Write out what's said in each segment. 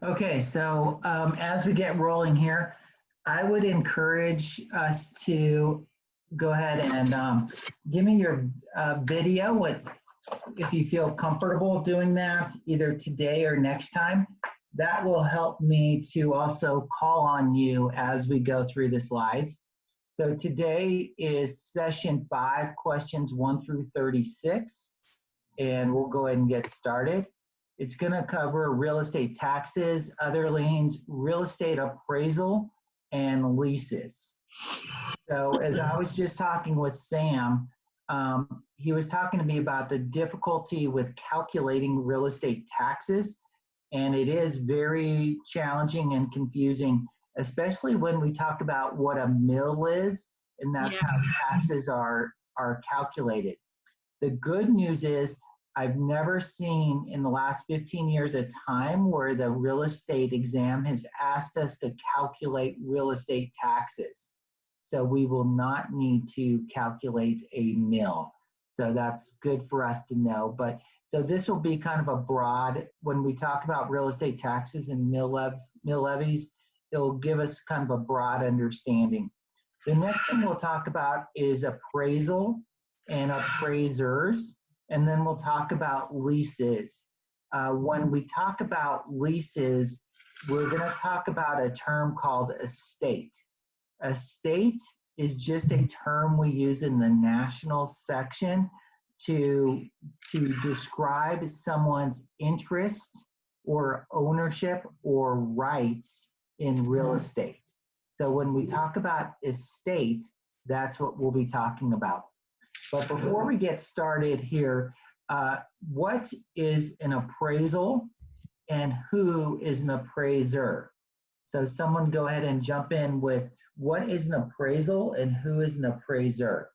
Okay, so as we get rolling here, I would encourage us to go ahead and give me your video if you feel comfortable doing that, either today or next time. That will help me to also call on you as we go through the slides. So today is session 5, questions 1 through 36, and we'll go ahead and get started. It's going to cover real estate taxes, other liens, real estate appraisal, and leases. So as I was just talking with Sam, he was talking to me about the difficulty with calculating real estate taxes, and it is very challenging and confusing, especially when we talk about what a mill is, and that's how taxes are calculated. The good news is I've never seen in the last 15 years a time where the real estate exam has asked us to calculate real estate taxes. So we will not need to calculate a mill. So that's good for us to know. But so this will be kind of a broad, when we talk about real estate taxes and mill levies, it'll give us kind of a broad understanding. The next thing we'll talk about is appraisal and appraisers, and then we'll talk about leases. When we talk about leases, we're going to talk about a term called estate. Estate is just a term we use in the national section to describe someone's interest or ownership or rights in real estate. So when we talk about estate, that's what we'll be talking about. But before we get started here, what is an appraisal and who is an appraiser? So someone go ahead and jump in with what is an appraisal and who is an appraiser?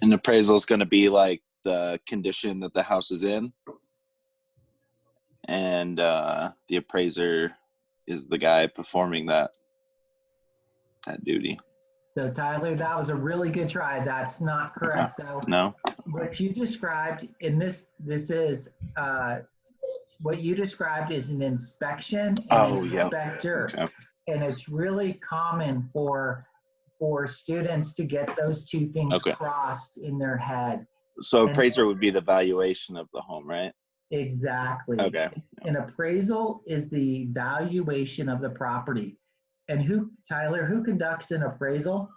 An appraisal is going to be like the condition that the house is in, and the appraiser is the guy performing that duty. So Tyler, that was a really good try. That's not correct though. No. What you described in this is what you described is an inspection and an inspector. Okay. And it's really common for students to get those two things crossed in their head. So appraiser would be the valuation of the home, right? Exactly. Okay. An appraisal is the valuation of the property. And Tyler, who conducts an appraisal?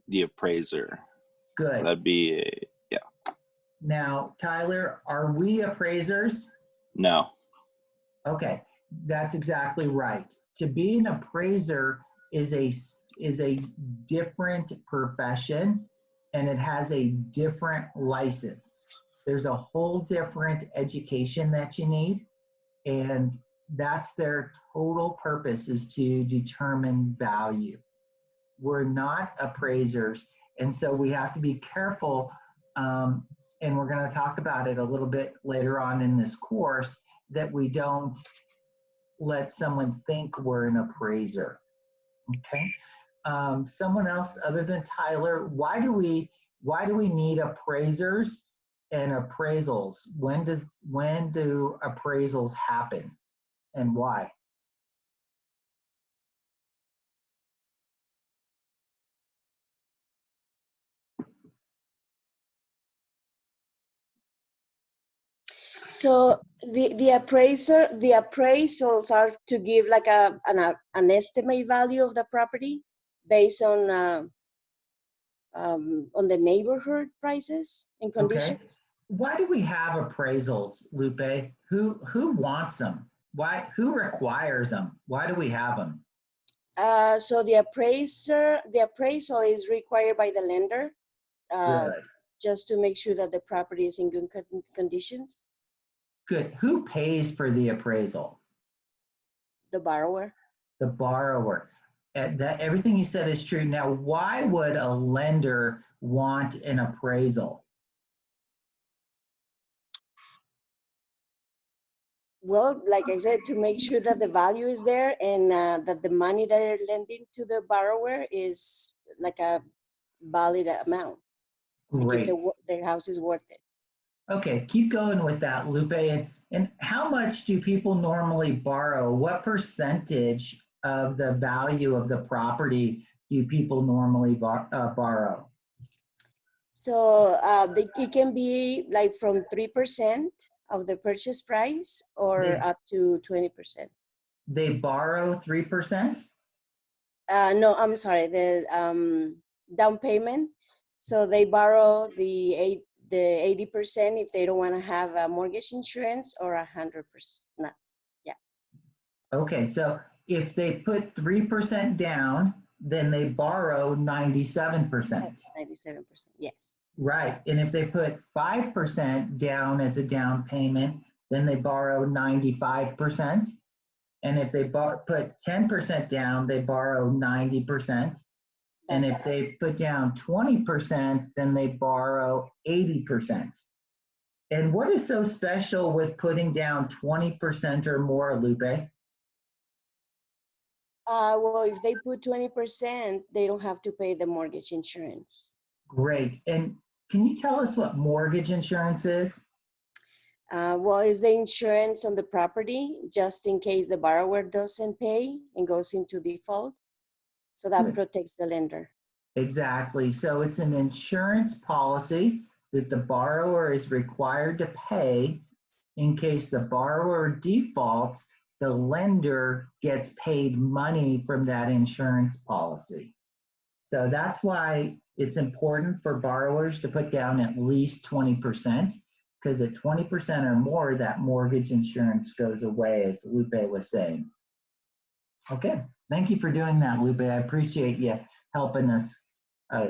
The appraiser. Good. That'd be, Now, Tyler, are we appraisers? No. Okay, that's exactly right. To be an appraiser is a different profession, and it has a different license. There's a whole different education that you need, and that's their total purpose, is to determine value. We're not appraisers, and so we have to be careful, and we're going to talk about it a little bit later on in this course, that we don't let someone think we're an appraiser. Okay. Someone else other than Tyler, why do we need appraisers and appraisals? When do appraisals happen and why? So the appraisals are to give like an estimate value of the property based on the neighborhood prices and conditions. Okay. Why do we have appraisals, Lupe? Who wants them? Why? Who requires them? Why do we have them? So the appraisal is required by the lender, just to make sure that the property is in good conditions. Good. Who pays for the appraisal? The borrower. The borrower. Everything you said is true. Now, why would a lender want an appraisal? Well, like I said, to make sure that the value is there and that the money that they're lending to the borrower is like a valid amount. Great. Like if the house is worth it. Okay, keep going with that, Lupe. And how much do people normally borrow? What percentage of the value of the property do people normally borrow? So it can be like from 3% of the purchase price or They up to 20%. they borrow 3%? No, I'm sorry, the down payment. So they borrow the 80% if they don't want to have a mortgage insurance, or 100%. No, yeah, Okay, so if they put 3% down, then they borrow 97%. 97%. Yes, Right. And if they put 5% down as a down payment, then they borrow 95%. And if they put 10% down, they borrow 90%. And that's if they put down 20%, then they borrow 80%. And what is so special with putting down 20% or more, Lupe? well, if they put 20%, they don't have to pay the mortgage insurance. Great. And can you tell us what mortgage insurance is? Well, it's the insurance on the property just in case the borrower doesn't pay and goes into default. So that Good. protects the lender. Exactly. So it's an insurance policy that the borrower is required to pay in case the borrower defaults, the lender gets paid money from that insurance policy. So that's why it's important for borrowers to put down at least 20%, because at 20% or more, that mortgage insurance goes away, as Lupe was saying. Okay, thank you for doing that, Lupe. I appreciate you helping us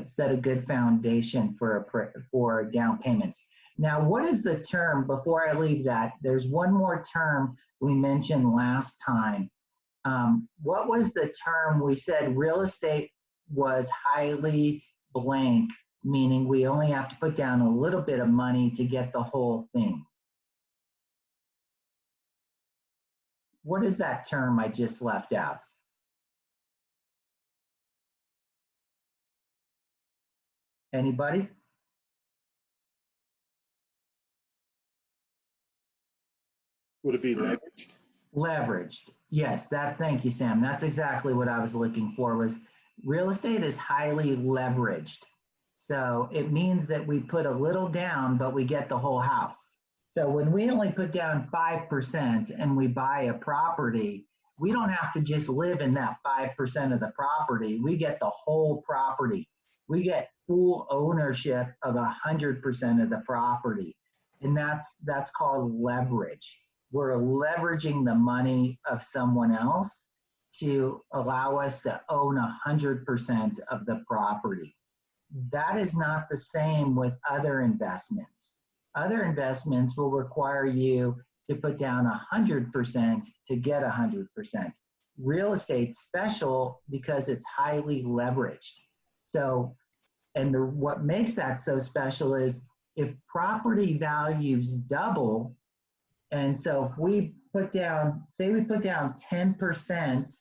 set a good foundation for down payments. Now, what is the term, before I leave that, there's one more term we mentioned last time. What was the term we said? Real estate was highly blank, meaning we only have to put down a little bit of money to get the whole thing. What is that term I just left out? Anybody? Would it be leveraged? Leveraged. Yes, thank you, Sam. That's exactly what I was looking for, was real estate is highly leveraged. So it means that we put a little down, but we get the whole house. So when we only put down 5% and we buy a property, we don't have to just live in that 5% of the property. We get the whole property. We get full ownership of 100% of the property. And that's called leverage. We're leveraging the money of someone else to allow us to own 100% of the property. That is not the same with other investments. Other investments will require you to put down 100% to get 100%. Real estate's special because it's highly leveraged. So, and what makes that so special is if property values double, and so if we put down, say we put down 10%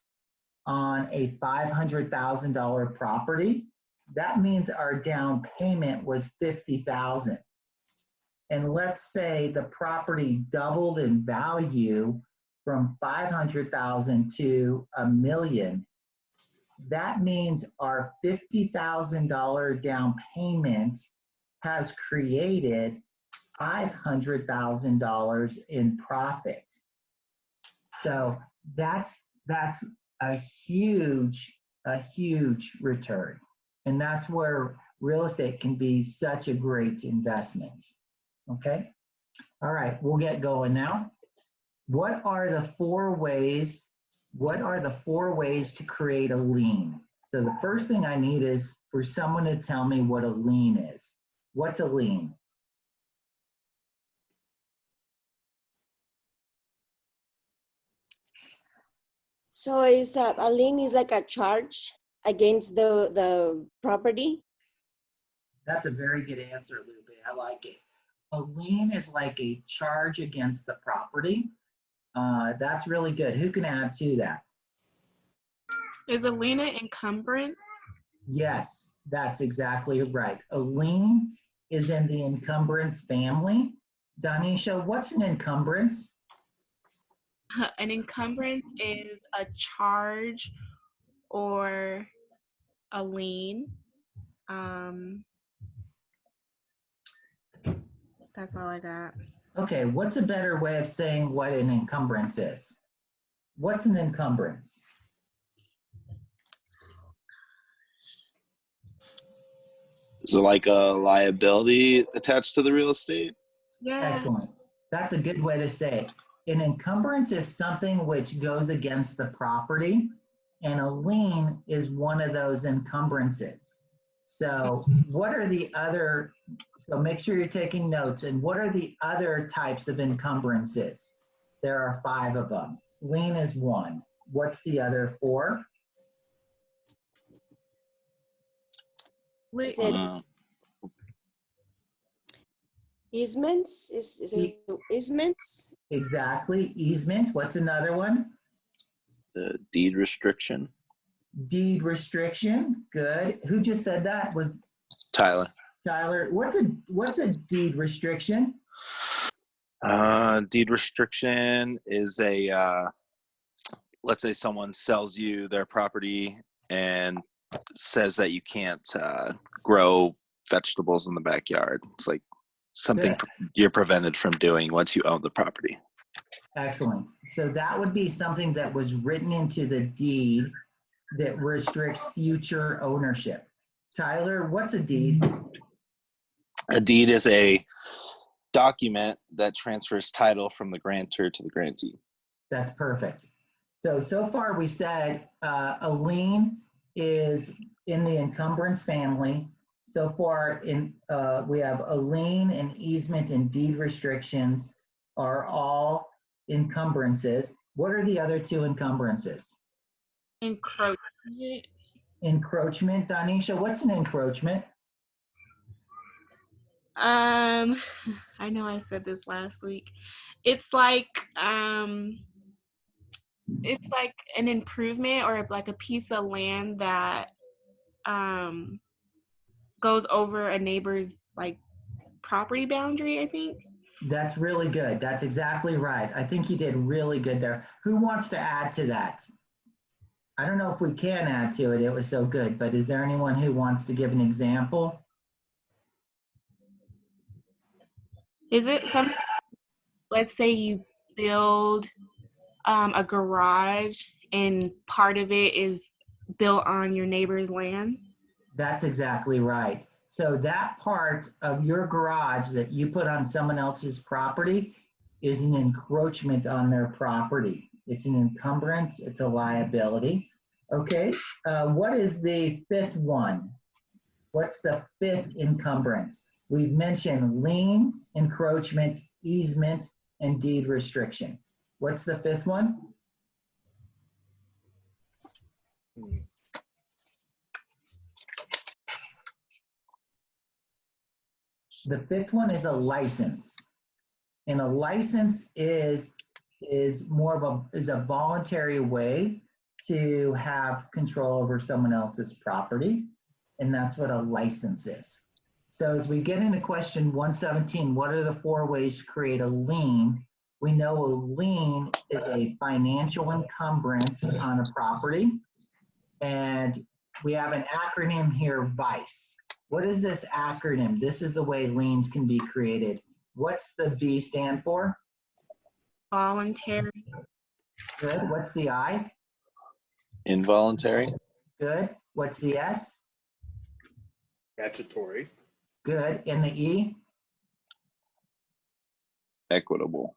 on a $500,000 property, that means our down payment was $50,000. And let's say the property doubled in value from 500,000 to $1 million. That means our $50,000 down payment has created $500,000 in profit. So that's a huge return. And that's where real estate can be such a great investment. Okay. All right, we'll get going now. What are the four ways to create a lien? So the first thing I need is for someone to tell me what a lien is. What's a lien? So it's a lien is like a charge against the property. That's a very good answer, Lupe. I like it. A lien is like a charge against the property. That's really good. Who can add to that? Is a lien an encumbrance? Yes, that's exactly right. A lien is in the encumbrance family. Danisha, what's an encumbrance? An encumbrance is a charge or a lien. That's all I got. Okay, what's a better way of saying what an encumbrance is? What's an encumbrance? Is it like a liability attached to the real estate? Yeah. Excellent. That's a good way to say it. An encumbrance is something which goes against the property, and a lien is one of those encumbrances. So what are the other, so make sure you're taking notes, and what are the other types of encumbrances? There are 5 of them. Lien is one. What's the other 4? Is it Uh, easements? Is it easements? Exactly. Easement. What's another one? the deed restriction. Deed restriction. Good. Who just said that? Was Tyler. Tyler? What's a deed restriction? Deed restriction is let's say someone sells you their property and says that you can't grow vegetables in the backyard. It's like something Good. you're prevented from doing once you own the property. Excellent. So that would be something that was written into the deed that restricts future ownership. Tyler, what's a deed? A deed is a document that transfers title from the grantor to the grantee. That's perfect. So far we said a lien is in the encumbrance family. So far we have a lien and easement and deed restrictions are all encumbrances. What are the other 2 encumbrances? Encroachment. Encroachment. Danisha, what's an encroachment? I know I said this last week. It's like an improvement or like a piece of land that goes over a neighbor's like property boundary, I think. That's really good. That's exactly right. I think you did really good there. Who wants to add to that? I don't know if we can add to it. It was so good, but is there anyone who wants to give an example? Is it some, let's say you build a garage and part of it is built on your neighbor's land? That's exactly right. So that part of your garage that you put on someone else's property is an encroachment on their property. It's an encumbrance, it's a liability. Okay, what is the 5th one? What's the 5th encumbrance? We've mentioned lien, encroachment, easement, and deed restriction. What's the 5th one? The 5th one is a license. And a license is more of a voluntary way to have control over someone else's property. And that's what a license is. So as we get into question 117, what are the 4 ways to create a lien? We know a lien is a financial encumbrance on a property. And we have an acronym here, VICE. What is this acronym? This is the way liens can be created. What's the V stand for? Voluntary. Good. What's the I? Involuntary. Good. What's the S? Statutory. Good. And the E? Equitable.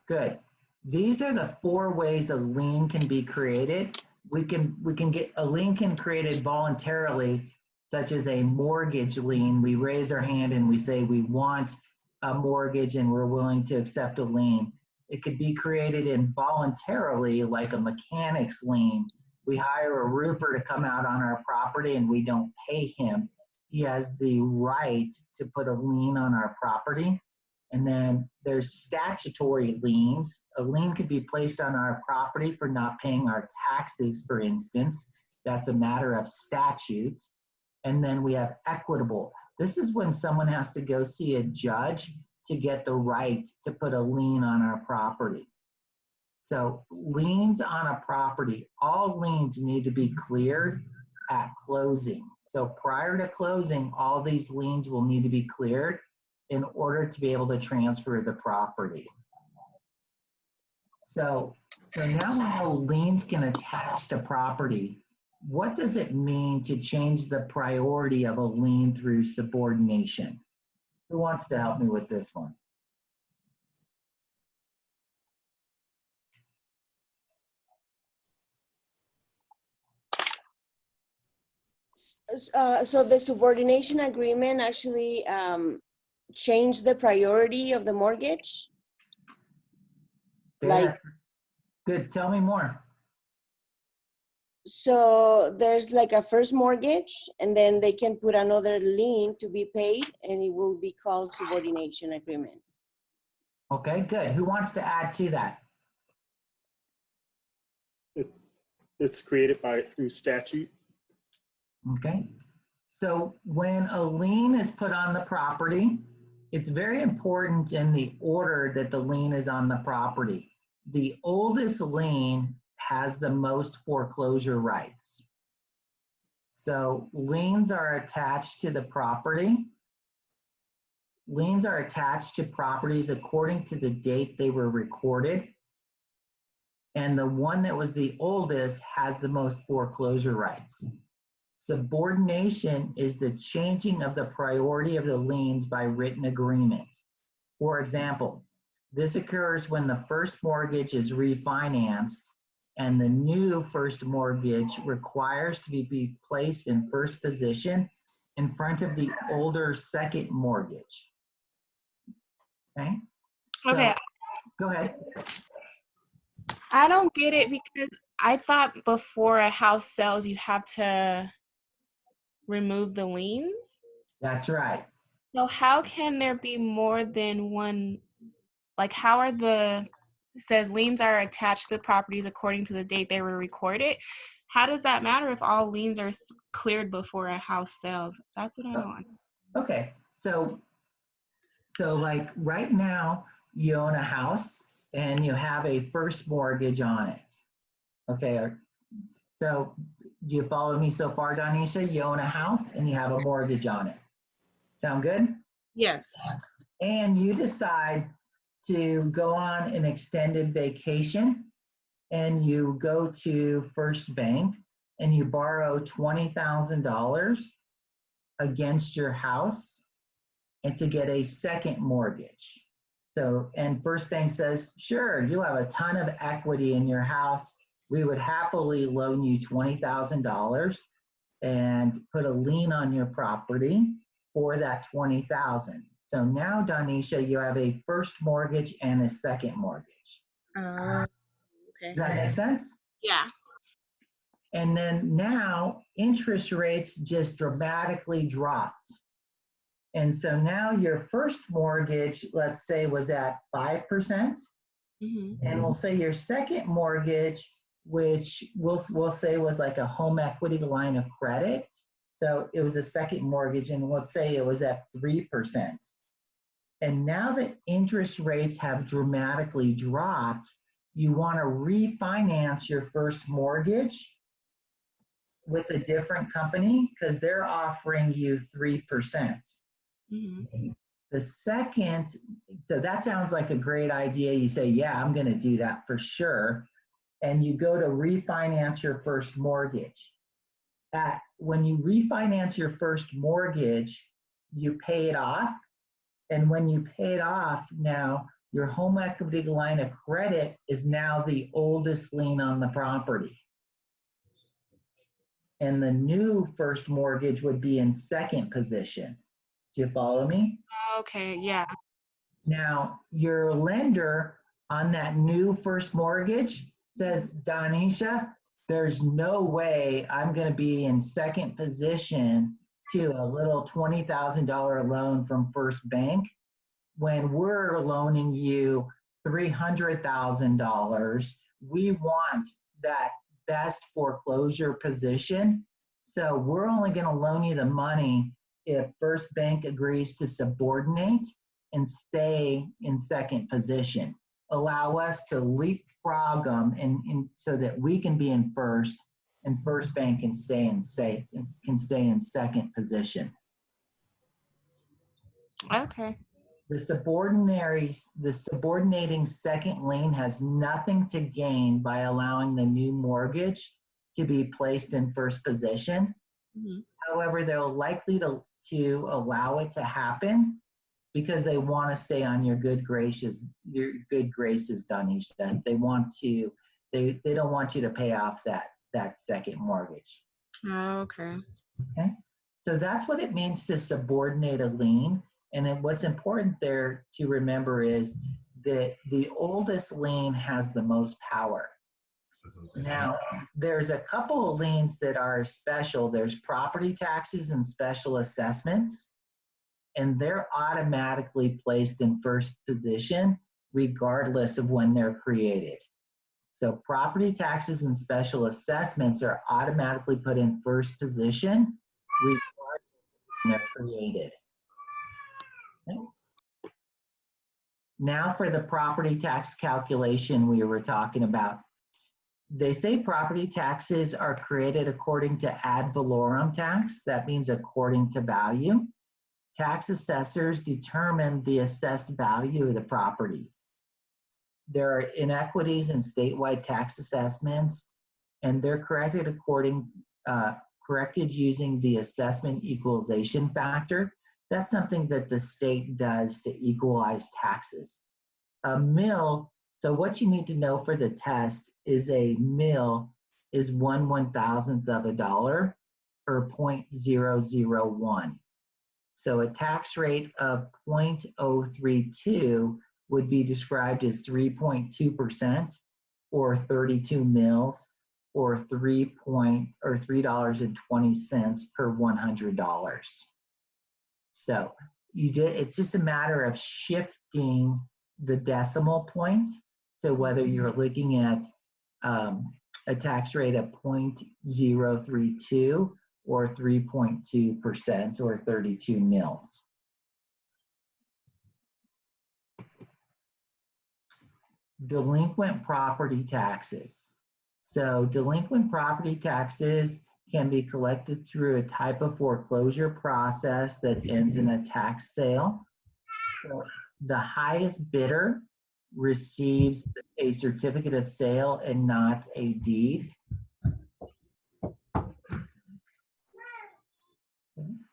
Good. These are the 4 ways a lien can be created. We can get a lien can created voluntarily, such as a mortgage lien. We raise our hand and we say we want a mortgage and we're willing to accept a lien. It could be created involuntarily, like a mechanic's lien. We hire a roofer to come out on our property and we don't pay him. He has the right to put a lien on our property. And then there's statutory liens. A lien could be placed on our property for not paying our taxes, for instance. That's a matter of statute. And then we have equitable. This is when someone has to go see a judge to get the right to put a lien on our property. So liens on a property, all liens need to be cleared at closing. So prior to closing, all these liens will need to be cleared in order to be able to transfer the property. So now we know liens can attach to property. What does it mean to change the priority of a lien through subordination? Who wants to help me with this one? So the subordination agreement actually changed the priority of the mortgage? Like, Good, tell me more. so there's like a first mortgage, and then they can put another lien to be paid, and it will be called subordination agreement. Okay, good. Who wants to add to that? It's created through statute. Okay. So when a lien is put on the property, it's very important in the order that the lien is on the property. The oldest lien has the most foreclosure rights. So liens are attached to the property. Liens are attached to properties according to the date they were recorded. And the one that was the oldest has the most foreclosure rights. Subordination is the changing of the priority of the liens by written agreement. For example, this occurs when the first mortgage is refinanced and the new first mortgage requires to be placed in first position in front of the older second mortgage. Okay? Okay, So, go ahead. I don't get it because I thought before a house sells, you have to remove the liens. That's right. So how can there be more than one? Like, how are it says liens are attached to the properties according to the date they were recorded. How does that matter if all liens are cleared before a house sells? That's what I don't. Okay, so like right now, you own a house and you have a first mortgage on it. Okay, so do you follow me so far, Donisha? You own a house and you have a mortgage on it. Sound good? Yes. And you decide to go on an extended vacation and you go to First Bank and you borrow $20,000 against your house and to get a second mortgage. So, and First Bank says, sure, you have a ton of equity in your house. We would happily loan you $20,000 and put a lien on your property for that $20,000. So now, Donisha, you have a first mortgage and a second mortgage. Okay. Does that make sense? Yeah. And then now interest rates just dramatically dropped. And so now your first mortgage, let's say, was at 5%. Mm-hmm. And we'll say your second mortgage, which we'll say was like a home equity line of credit. So it was a second mortgage, and let's say it was at 3%. And now that interest rates have dramatically dropped, you want to refinance your first mortgage with a different company because they're offering you 3%. Mm-hmm. The second, so that sounds like a great idea. You say, yeah, I'm going to do that for sure. And you go to refinance your first mortgage. When you refinance your first mortgage, you pay it off. And when you pay it off, now your home equity line of credit is now the oldest lien on the property. And the new first mortgage would be in second position. Do you follow me? Okay, yeah. Now, your lender on that new first mortgage says, Donisha, there's no way I'm going to be in second position to a little $20,000 loan from First Bank when we're loaning you $300,000. We want that best foreclosure position. So we're only going to loan you the money if First Bank agrees to subordinate. and stay in second position. Allow us to leapfrog them and so that we can be in first and First Bank can stay in second position. Okay. The subordinating second lien has nothing to gain by allowing the new mortgage to be placed in first position. Mhm. However, they're likely to allow it to happen because they want to stay on your good graces, Donisha. They don't want you to pay off that second mortgage. Okay. Okay, so that's what it means to subordinate a lien. And then what's important there to remember is that the oldest lien has the most power. Now, there's a couple of liens that are special. There's property taxes and special assessments, and they're automatically placed in first position regardless of when they're created. So property taxes and special assessments are automatically put in first position regardless of when they're created. Okay. Now for the property tax calculation we were talking about. They say property taxes are created according to ad valorem tax. That means according to value. Tax assessors determine the assessed value of the properties. There are inequities in statewide tax assessments, and they're corrected using the assessment equalization factor. That's something that the state does to equalize taxes. A mill, so what you need to know for the test is a mill is 1/1000th of a dollar or 0.001. So a tax rate of 0.032 would be described as 3.2% or 32 mills or $3.20 per $100. So it's just a matter of shifting the decimal point to whether you're looking at a tax rate of 0.032 or 3.2% or 32 mills. Delinquent property taxes. So delinquent property taxes can be collected through a type of foreclosure process that ends in a tax sale. So the highest bidder receives a certificate of sale and not a deed.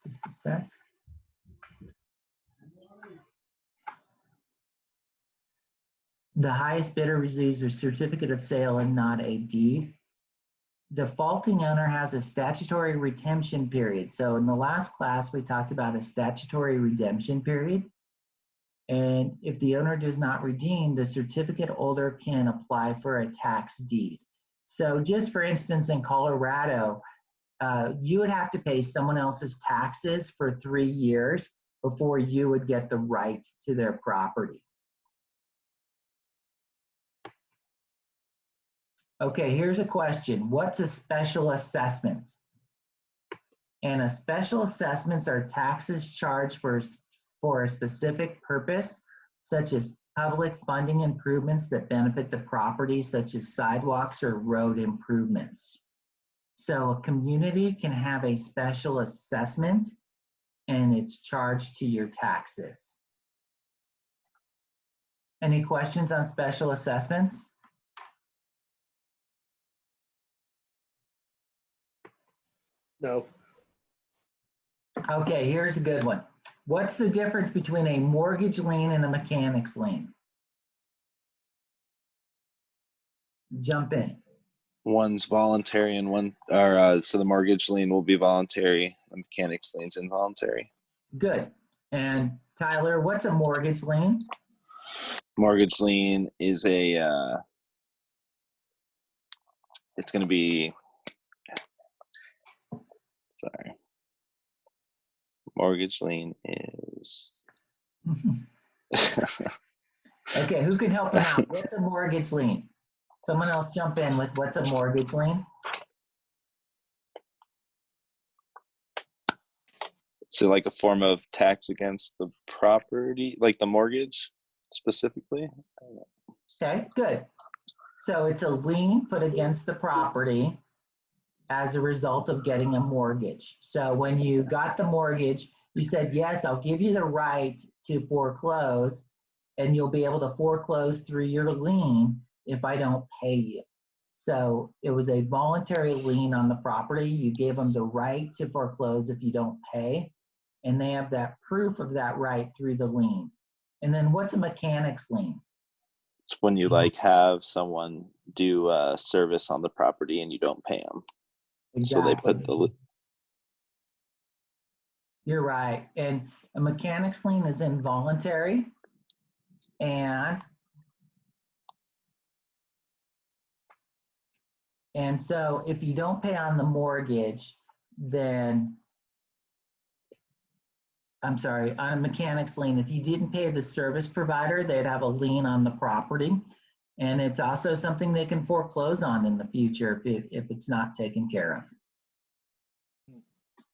Just a sec. The highest bidder receives a certificate of sale and not a deed. Defaulting owner has a statutory redemption period. So in the last class, we talked about a statutory redemption period. And if the owner does not redeem, the certificate holder can apply for a tax deed. So just for instance, in Colorado, you would have to pay someone else's taxes for 3 years before you would get the right to their property. Okay, here's a question. What's a special assessment? And a special assessments are taxes charged for a specific purpose, such as public funding improvements that benefit the property, such as sidewalks or road improvements. So a community can have a special assessment and it's charged to your taxes. Any questions on special assessments? No. Okay, here's a good one. What's the difference between a mortgage lien and a mechanics lien? Jump in. One's voluntary and so the mortgage lien will be voluntary. The mechanics lien's involuntary. Good. And Tyler, what's a mortgage lien? Mortgage lien is it's going to be, sorry. Mortgage lien is. Okay, who can help me out? What's a mortgage lien? Someone else jump in with what's a mortgage lien? So like a form of tax against the property, like the mortgage specifically? Okay, good. So it's a lien put against the property as a result of getting a mortgage. So when you got the mortgage, you said, yes, I'll give you the right to foreclose, and you'll be able to foreclose through your lien if I don't pay you. So it was a voluntary lien on the property. You gave them the right to foreclose if you don't pay, and they have that proof of that right through the lien. And then what's a mechanic's lien? It's when you like have someone do a service on the property and you don't pay them. So they put the, You're right. And a mechanic's lien is involuntary. And so if you don't pay on the mortgage, then, I'm sorry, on a mechanic's lien, if you didn't pay the service provider, they'd have a lien on the property. And it's also something they can foreclose on in the future if it's not taken care of.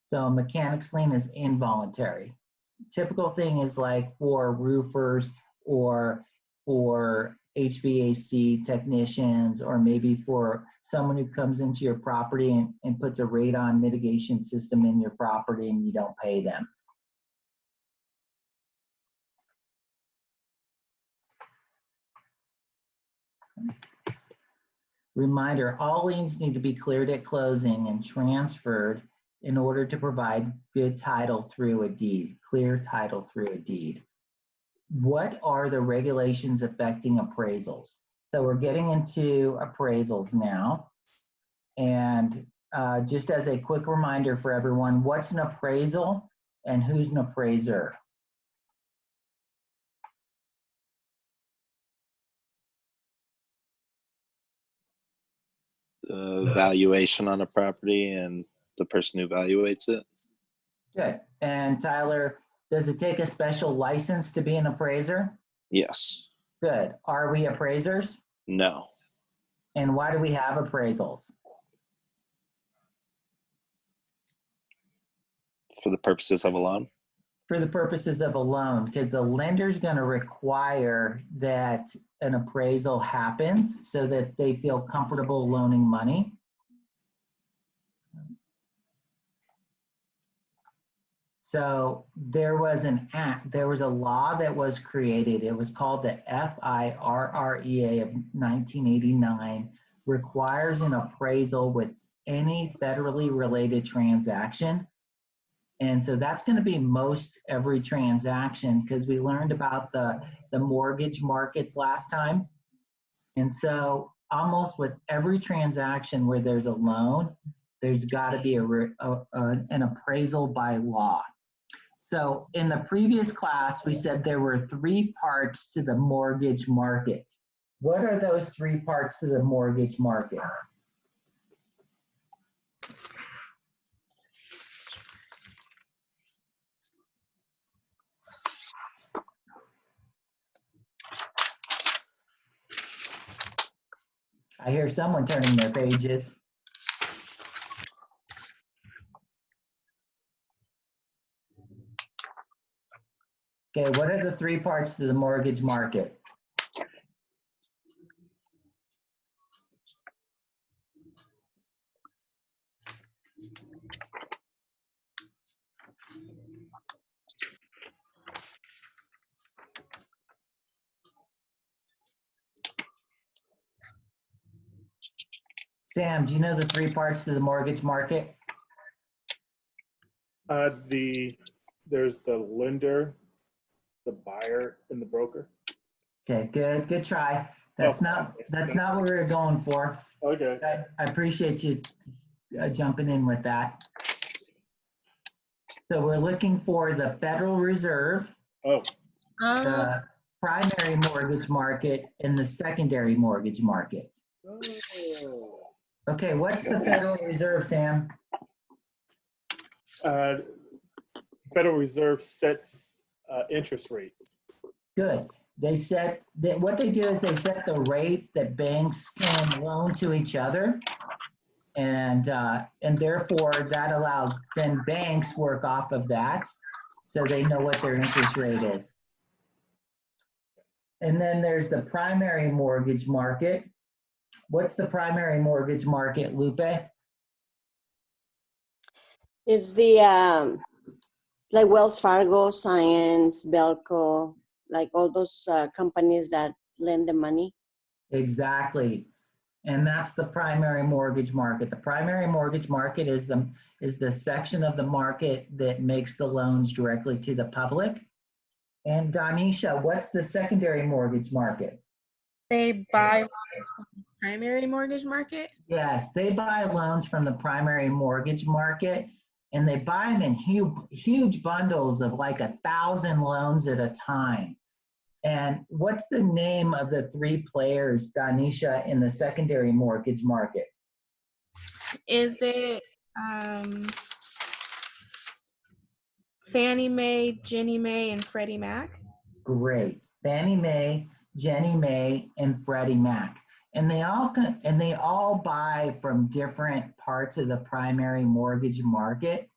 So a mechanic's lien is involuntary. Typical thing is like for roofers or for HVAC technicians, or maybe for someone who comes into your property and puts a radon mitigation system in your property and you don't pay them. Reminder, all liens need to be cleared at closing and transferred in order to provide good title through a deed, clear title through a deed. What are the regulations affecting appraisals? So we're getting into appraisals now. And just as a quick reminder for everyone, what's an appraisal and who's an appraiser? the valuation on a property and the person who evaluates it. Good. And Tyler, does it take a special license to be an appraiser? Yes. Good. Are we appraisers? No. And why do we have appraisals? For the purposes of a loan. For the purposes of a loan, because the lender's going to require that an appraisal happens so that they feel comfortable loaning money. So there was an act, there was a law that was created. It was called the FIRREA of 1989, requires an appraisal with any federally related transaction. And so that's going to be most every transaction, because we learned about the mortgage markets last time. And so almost with every transaction where there's a loan, there's got to be an appraisal by law. So in the previous class, we said there were 3 parts to the mortgage market. What are those 3 parts to the mortgage market? I hear someone turning their pages. Okay, what are the 3 parts to the mortgage market? Sam, do you know the 3 parts to the mortgage market? There's the lender, the buyer, and the broker. Okay, good try. That's not what we were going for. Okay. I appreciate you jumping in with that. So we're looking for the Federal Reserve, the primary mortgage market, and the secondary mortgage market. Oh. Okay, what's the Federal Reserve, Sam? Federal Reserve sets interest rates. Good. They set what they do is they set the rate that banks can loan to each other. And therefore that allows then banks work off of that, so they know what their interest rate is. And then there's the primary mortgage market. What's the primary mortgage market, Lupe? Is the like Wells Fargo, Science, Belco, like all those companies that lend the money? Exactly. And that's the primary mortgage market. The primary mortgage market is the section of the market that makes the loans directly to the public. And Danisha, what's the secondary mortgage market? They buy loans from the primary mortgage market. Yes, they buy loans from the primary mortgage market, and they buy them in huge bundles of like 1,000 loans at a time. And what's the name of the three players, Danisha, in the secondary mortgage market? Is it Fannie Mae, Ginnie Mae, and Freddie Mac? Great. Fannie Mae, Ginnie Mae, and Freddie Mac. And they all buy from different parts of the primary mortgage market.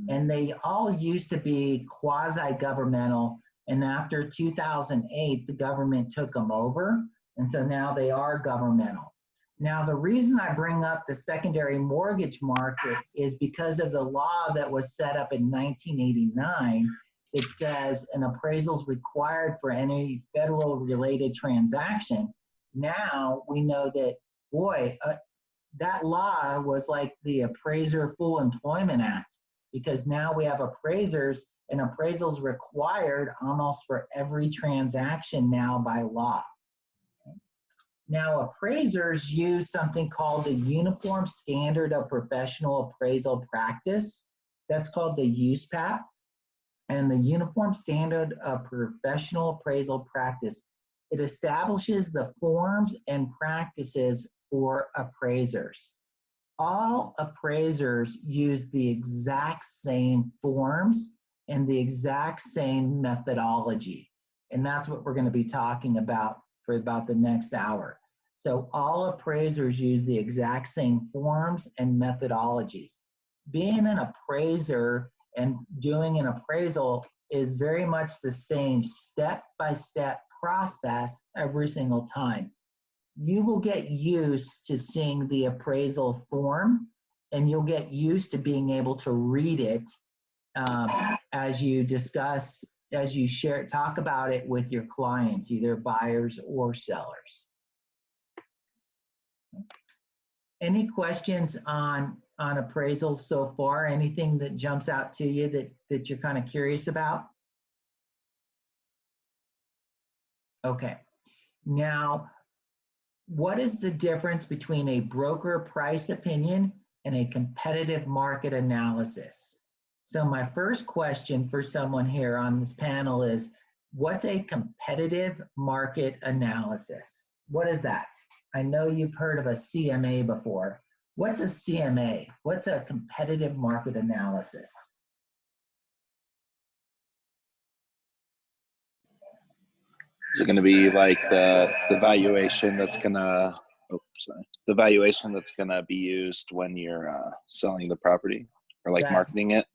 And they all used to be quasi-governmental. And after 2008, the government took them over. And so now they are governmental. Now, the reason I bring up the secondary mortgage market is because of the law that was set up in 1989. It says an appraisal is required for any federal related transaction. Now we know that, boy, that law was like the Appraiser Full Employment Act, because now we have appraisers, and appraisals required almost for every transaction now by law. Now, appraisers use something called the Uniform Standard of Professional Appraisal Practice. That's called the USPAP. And the Uniform Standard of Professional Appraisal Practice, it establishes the forms and practices for appraisers. All appraisers use the exact same forms and the exact same methodology. And that's what we're going to be talking about for about the next hour. So all appraisers use the exact same forms and methodologies. Being an appraiser and doing an appraisal is very much the same step-by-step process every single time. You will get used to seeing the appraisal form, and you'll get used to being able to read it as you discuss, as you share, talk about it with your clients, either buyers or sellers. Any questions on appraisals so far? Anything that jumps out to you that you're kind of curious about? Okay. Now, what is the difference between a broker price opinion and a competitive market analysis? So my first question for someone here on this panel is, what's a competitive market analysis? What is that? I know you've heard of a CMA before. What's a CMA? What's a competitive market analysis? Is it going to be like the valuation that's going to, the valuation that's going to be used when you're selling the property or like marketing it?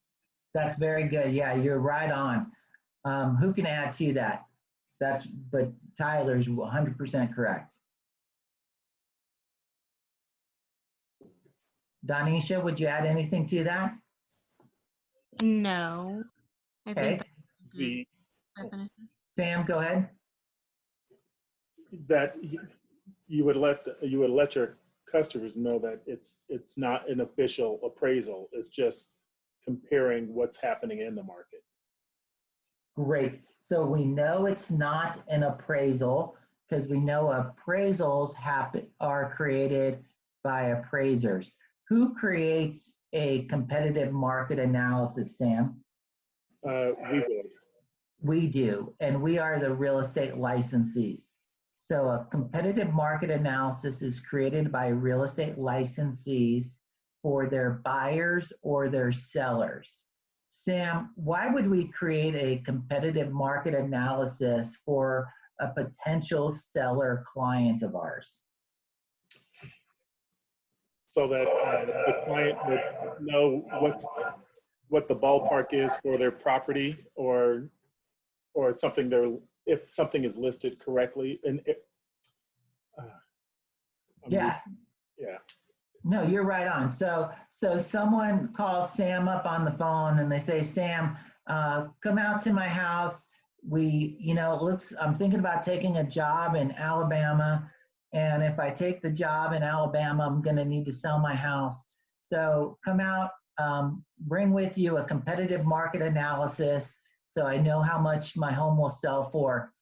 That's very good. Yeah, you're right on. Who can add to that? But Tyler's 100% correct. Danisha, would you add anything to that? No. I Okay. think that's a good definition. Sam, go ahead. That you would let your customers know that it's not an official appraisal. It's just comparing what's happening in the market. Great. So we know it's not an appraisal because we know appraisals are created by appraisers. Who creates a competitive market analysis, Sam? We would. We do, and we are the real estate licensees. So a competitive market analysis is created by real estate licensees for their buyers or their sellers. Sam, why would we create a competitive market analysis for a potential seller client of ours? so that the client would know what the ballpark is for their property, or something if something is listed correctly. And Yeah. yeah. No, you're right on. So someone calls Sam up on the phone and they say, Sam, come out to my house. I'm thinking about taking a job in Alabama. And if I take the job in Alabama, I'm going to need to sell my house. So come out, bring with you a competitive market analysis so I know how much my home will sell for.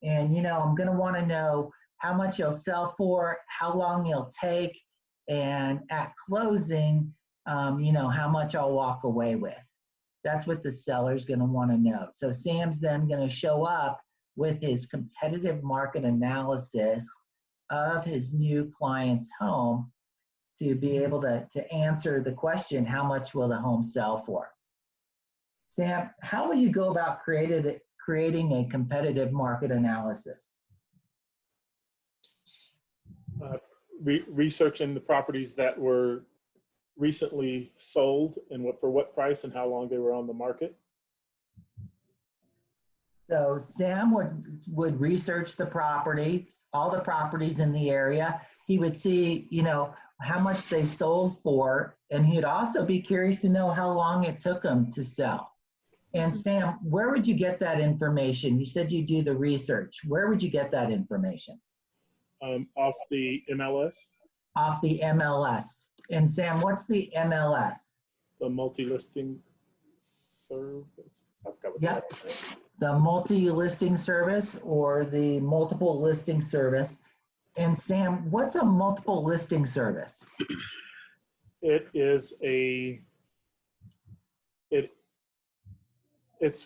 And, I'm going to want to know how much you'll sell for, how long you'll take, and at closing, how much I'll walk away with. That's what the seller's going to want to know. So Sam's then going to show up with his competitive market analysis of his new client's home to be able to answer the question, how much will the home sell for? Sam, how will you go about creating a competitive market analysis? Researching the properties that were recently sold and for what price and how long they were on the market. So Sam would research the properties, all the properties in the area. He would see, how much they sold for, and he'd also be curious to know how long it took them to sell. And Sam, where would you get that information? You said you do the research. Where would you get that information? Off the MLS. Off the MLS. And Sam, what's the MLS? The multi-listing service. Yep. The multi-listing service or the multiple listing service. And Sam, what's a multiple listing service? It's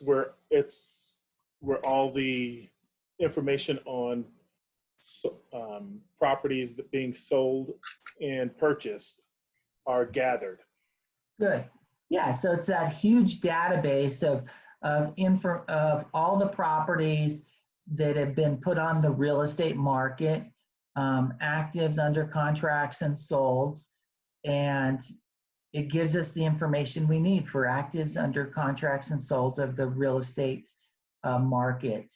where all the information on properties that being sold and purchased are gathered. Good. Yeah, so it's that huge database of all the properties that have been put on the real estate market, actives, under contracts, and solds, and it gives us the information we need for actives, under contracts, and solds of the real estate market.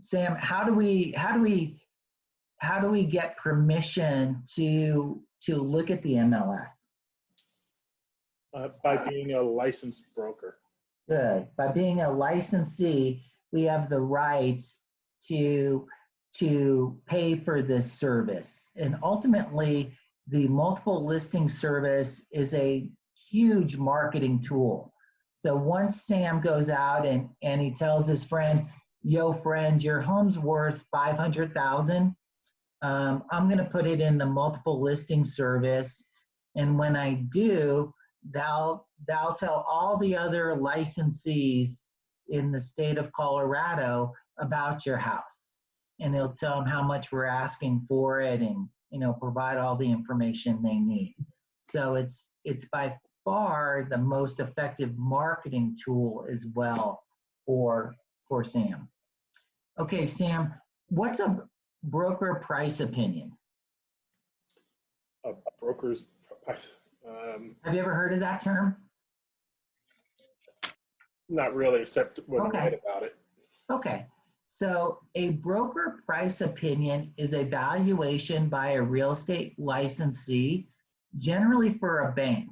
Sam, how do we get permission to look at the MLS? By being a licensed broker. Good. By being a licensee, we have the right to pay for this service. And ultimately, the multiple listing service is a huge marketing tool. So once Sam goes out and he tells his friend, yo friend, your home's worth $500,000. I'm going to put it in the multiple listing service. And when I do, thou tell all the other licensees in the state of Colorado about your house. And he'll tell them how much we're asking for it and, provide all the information they need. So it's by far the most effective marketing tool as well for Sam. Okay, Sam, what's a broker price opinion? A broker's price. Have you ever heard of that term? Not really, except when Okay. I read about it. Okay, so a broker price opinion is a valuation by a real estate licensee, generally for a bank.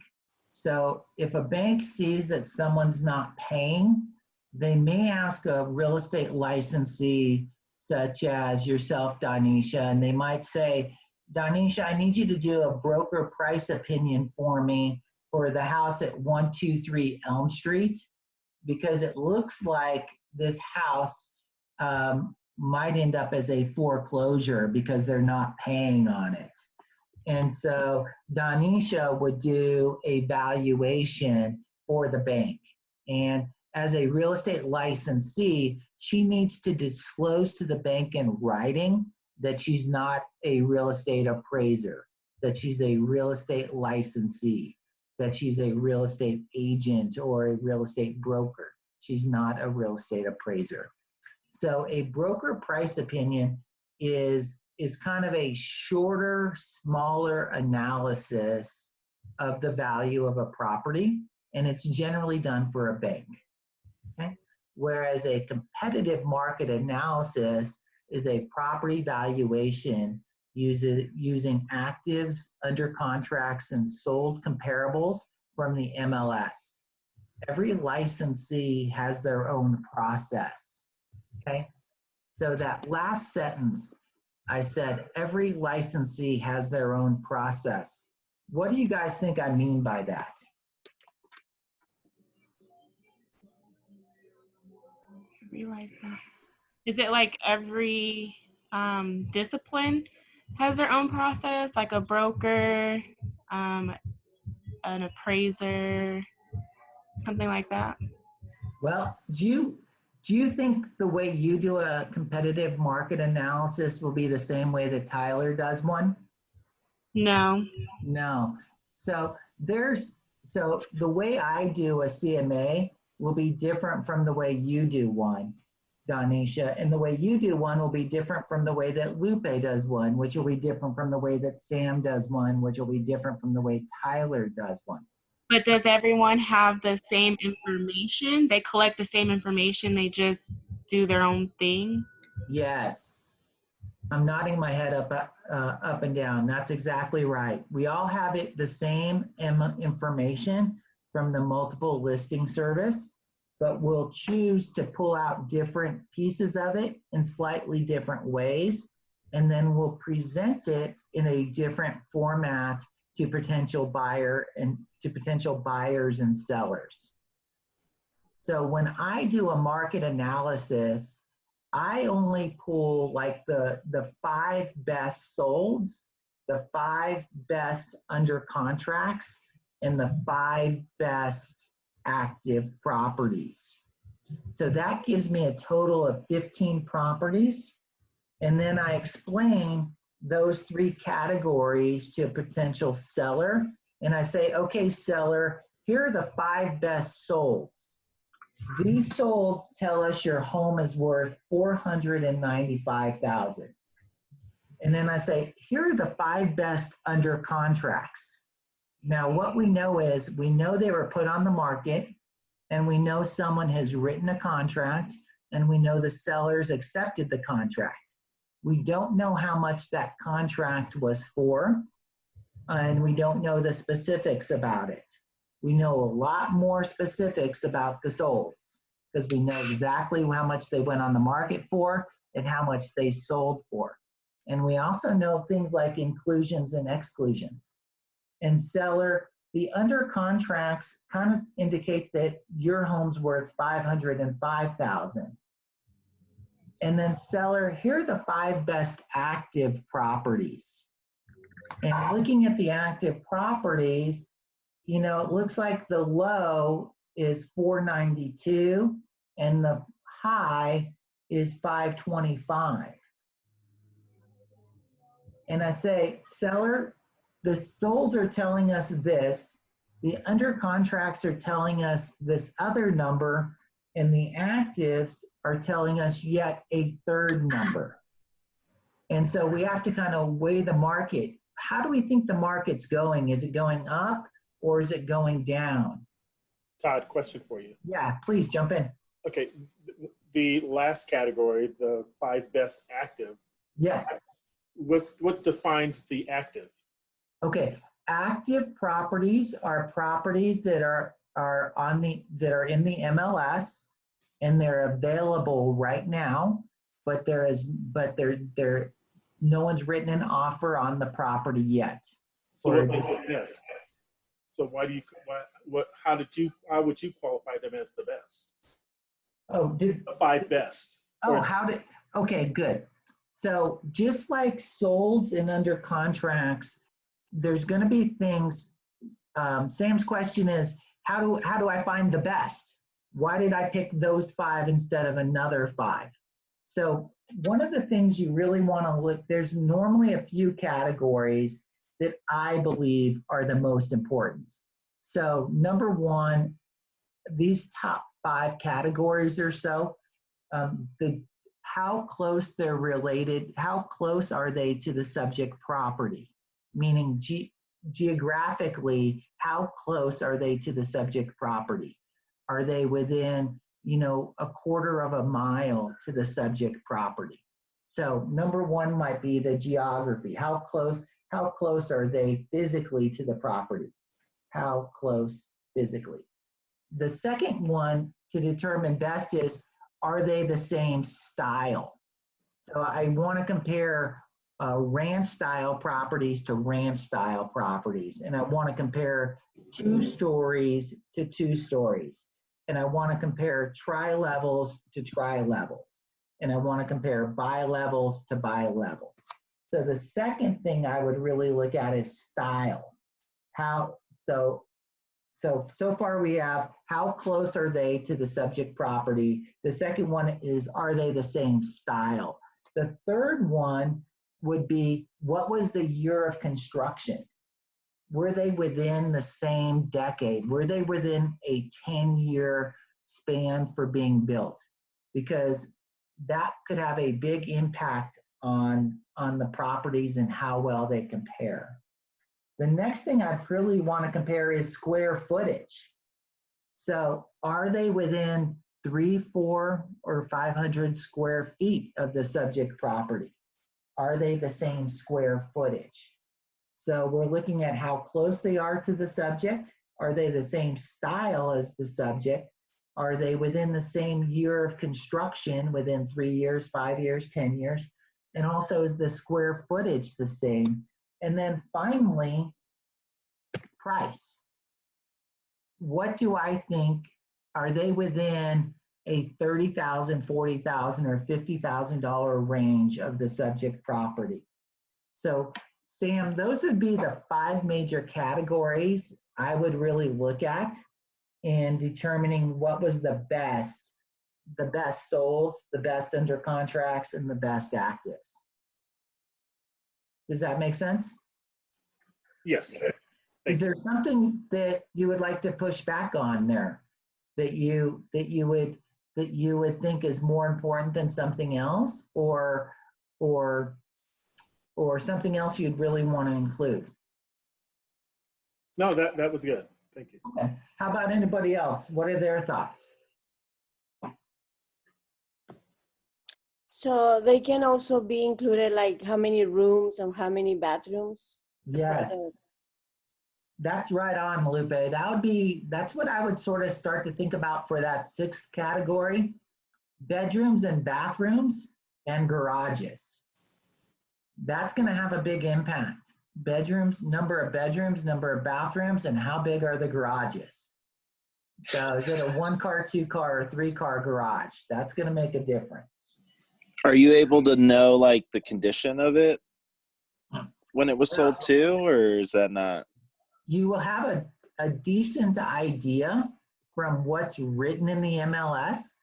So if a bank sees that someone's not paying, they may ask a real estate licensee, such as yourself, Danisha, and they might say, Danisha, I need you to do a broker price opinion for me for the house at 123 Elm Street, because it looks like this house might end up as a foreclosure because they're not paying on it. And so Danisha would do a valuation for the bank. And as a real estate licensee, she needs to disclose to the bank in writing that she's not a real estate appraiser, that she's a real estate licensee, that she's a real estate agent or a real estate broker. She's not a real estate appraiser. So a broker price opinion is is kind of a shorter, smaller analysis of the value of a property, and it's generally done for a bank. Okay? Whereas a competitive market analysis is a property valuation using actives, under contracts, and sold comparables from the MLS. Every licensee has their own process. Okay? So that last sentence, I said every licensee has their own process. What do you guys think I mean by that? Is it like every discipline has their own process, like a broker, an appraiser, something like that? Well, do you think the way you do a competitive market analysis will be the same way that Tyler does one? No. No. So the way I do a CMA will be different from the way you do one, Donisha, and the way you do one will be different from the way that Lupe does one, which will be different from the way that Sam does one, which will be different from the way Tyler does one. But does everyone have the same information? They collect the same information, they just do their own thing? Yes. I'm nodding my head up and down. That's exactly right. We all have the same information from the multiple listing service, but we'll choose to pull out different pieces of it in slightly different ways, and then we'll present it in a different format to potential buyers and sellers. So when I do a market analysis, I only pull like the 5 best solds, the 5 best under contracts, and the 5 best active properties. So that gives me a total of 15 properties. And then I explain those 3 categories to a potential seller. And I say, okay, seller, here are the 5 best solds. These solds tell us your home is worth $495,000. And then I say, here are the 5 best under contracts. Now, what we know is we know they were put on the market, and we know someone has written a contract, and we know the sellers accepted the contract. We don't know how much that contract was for, and we don't know the specifics about it. We know a lot more specifics about the solds because we know exactly how much they went on the market for and how much they sold for. And we also know things like inclusions and exclusions. And seller, the under contracts kind of indicate that your home's worth $505,000. And then seller, here are the 5 best active properties. And looking at the active properties, you know, it looks like the low is 492 and the high is 525. And I say, seller, the solds are telling us this, the under contracts are telling us this other number, and the actives are telling us yet a third number. And so we have to kind of weigh the market. How do we think the market's going? Is it going up or is it going down? Todd, question for you. Yeah, please jump in. Okay, the last category, the 5 best active. Yes. What defines the active? Okay, active properties are properties that are in the MLS and they're available right now, but no one's written an offer on the property yet. So yes. So how would you qualify them as the best? Oh, The 5 best. Okay, good. So just like solds and under contracts, there's going to be things. Sam's question is, how do I find the best? Why did I pick those 5 instead of another 5? So one of the things you really want to look, there's normally a few categories that I believe are the most important. So number 1, these top 5 categories or so, how close they're related, how close are they to the subject property? Meaning geographically, how close are they to the subject property? Are they within, a quarter of a mile to the subject property? So number one might be the geography. How close are they physically to the property? How close physically? The second one to determine best is, are they the same style? So I want to compare ranch style properties to ranch style properties. And I want to compare 2 stories to 2 stories. And I want to compare tri-levels to tri-levels. And I want to compare bi-levels to bi-levels. So the second thing I would really look at is style. So far we have, how close are they to the subject property? The second one is, are they the same style? The third one would be, what was the year of construction? Were they within the same decade? Were they within a 10-year span for being built? Because that could have a big impact on the properties and how well they compare. The next thing I'd really want to compare is square footage. So are they within 3, 4, or 500 square feet of the subject property? Are they the same square footage? So we're looking at how close they are to the subject. Are they the same style as the subject? Are they within the same year of construction, within 3 years, 5 years, 10 years? And also, is the square footage the same? And then finally, price. What do I think? Are they within a $30,000, $40,000, or $50,000 range of the subject property? So, Sam, those would be the 5 major categories I would really look at in determining what was the best solds, the best under contracts, and the best actives. Does that make sense? Yes. Is there something that you would like to push back on there that you would think is more important than something else, or something else you'd really want to include? No, that was good. Thank you. Okay. How about anybody else? What are their thoughts? So they can also be included, like how many rooms and how many bathrooms? Yes. That's right on, Lupe. That's what I would sort of start to think about for that 6th category: bedrooms and bathrooms and garages. That's going to have a big impact. Bedrooms, number of bedrooms, number of bathrooms, and how big are the garages? So is it a 1-car, 2-car, or 3-car garage? That's going to make a difference. Are you able to know like the condition of it when it was sold too, or is that not? You will have a decent idea from what's written in the MLS,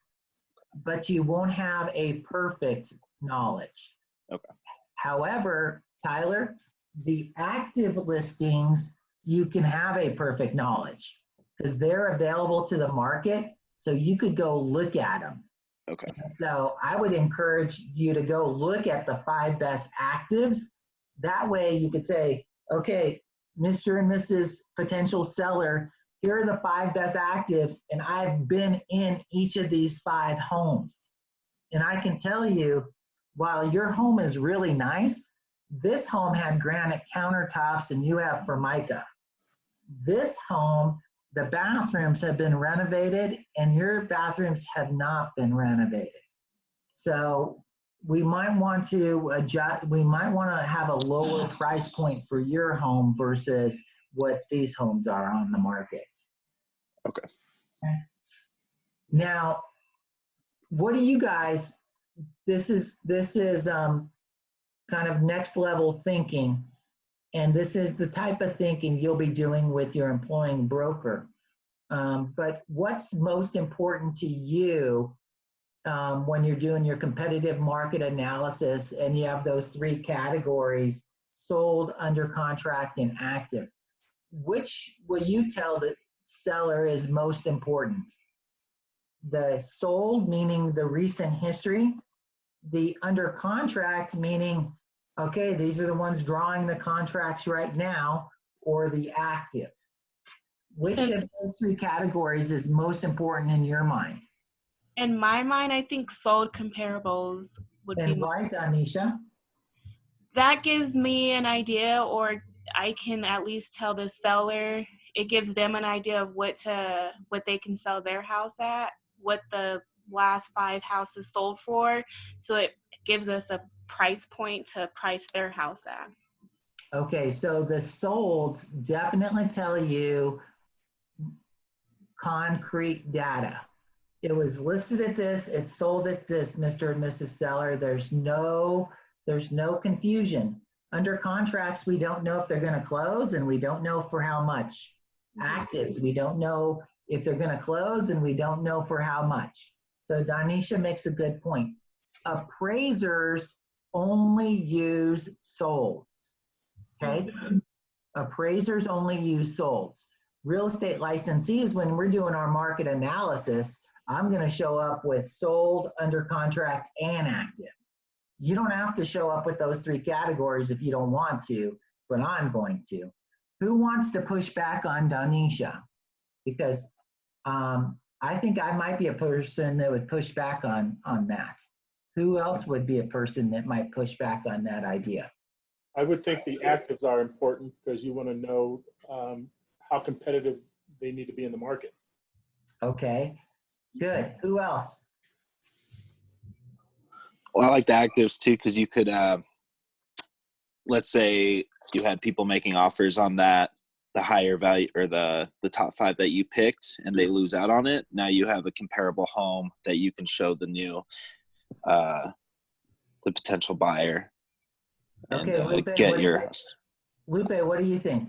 but you won't have a perfect knowledge. Okay. However, Tyler, the active listings, you can have a perfect knowledge because they're available to the market, so you could go look at them. Okay. So I would encourage you to go look at the 5 best actives. That way you could say, okay, Mr. and Mrs. potential seller, here are the 5 best actives, and I've been in each of these 5 homes. And I can tell you, while your home is really nice, this home had granite countertops and you have Formica. This home, the bathrooms have been renovated and your bathrooms have not been renovated. So we might want to adjust, we might want to have a lower price point for your home versus what these homes are on the market. Okay. Now, what do you guys, this is kind of next level thinking, and this is the type of thinking you'll be doing with your employing broker. But what's most important to you when you're doing your competitive market analysis and you have those 3 categories: sold, under contract, and active? Which will you tell the seller is most important? The sold, meaning the recent history, the under contract, meaning, okay, these are the ones drawing the contracts right now, or the actives. Which So of those three categories is most important in your mind? in my mind, I think sold comparables would be And why, Danisha? that gives me an idea, or I can at least tell the seller. It gives them an idea of what they can sell their house at, what the last 5 houses sold for. So it gives us a price point to price their house at. Okay, so the solds definitely tell you concrete data. It was listed at this, it's sold at this, Mr. and Mrs. Seller. There's no confusion. Under contracts, we don't know if they're going to close, and we don't know for how much. Actives, we don't know if they're going to close, and we don't know for how much. So Danisha makes a good point. Appraisers only use solds. Okay? Appraisers only use solds. Real estate licensees, when we're doing our market analysis, I'm going to show up with sold, under contract, and active. You don't have to show up with those three categories if you don't want to, but I'm going to. Who wants to push back on Danisha? Because I think I might be a person that would push back on that. Who else would be a person that might push back on that idea? I would think the actives are important because you want to know how competitive they need to be in the market. Okay, good. Who else? Well, I like the actives too, because you could, let's say you had people making offers on that, the higher value or the top 5 that you picked, and they lose out on it. Now you have a comparable home that you can show the new, the potential buyer, and Okay, Lupe, get your house. Lupe, what do you think?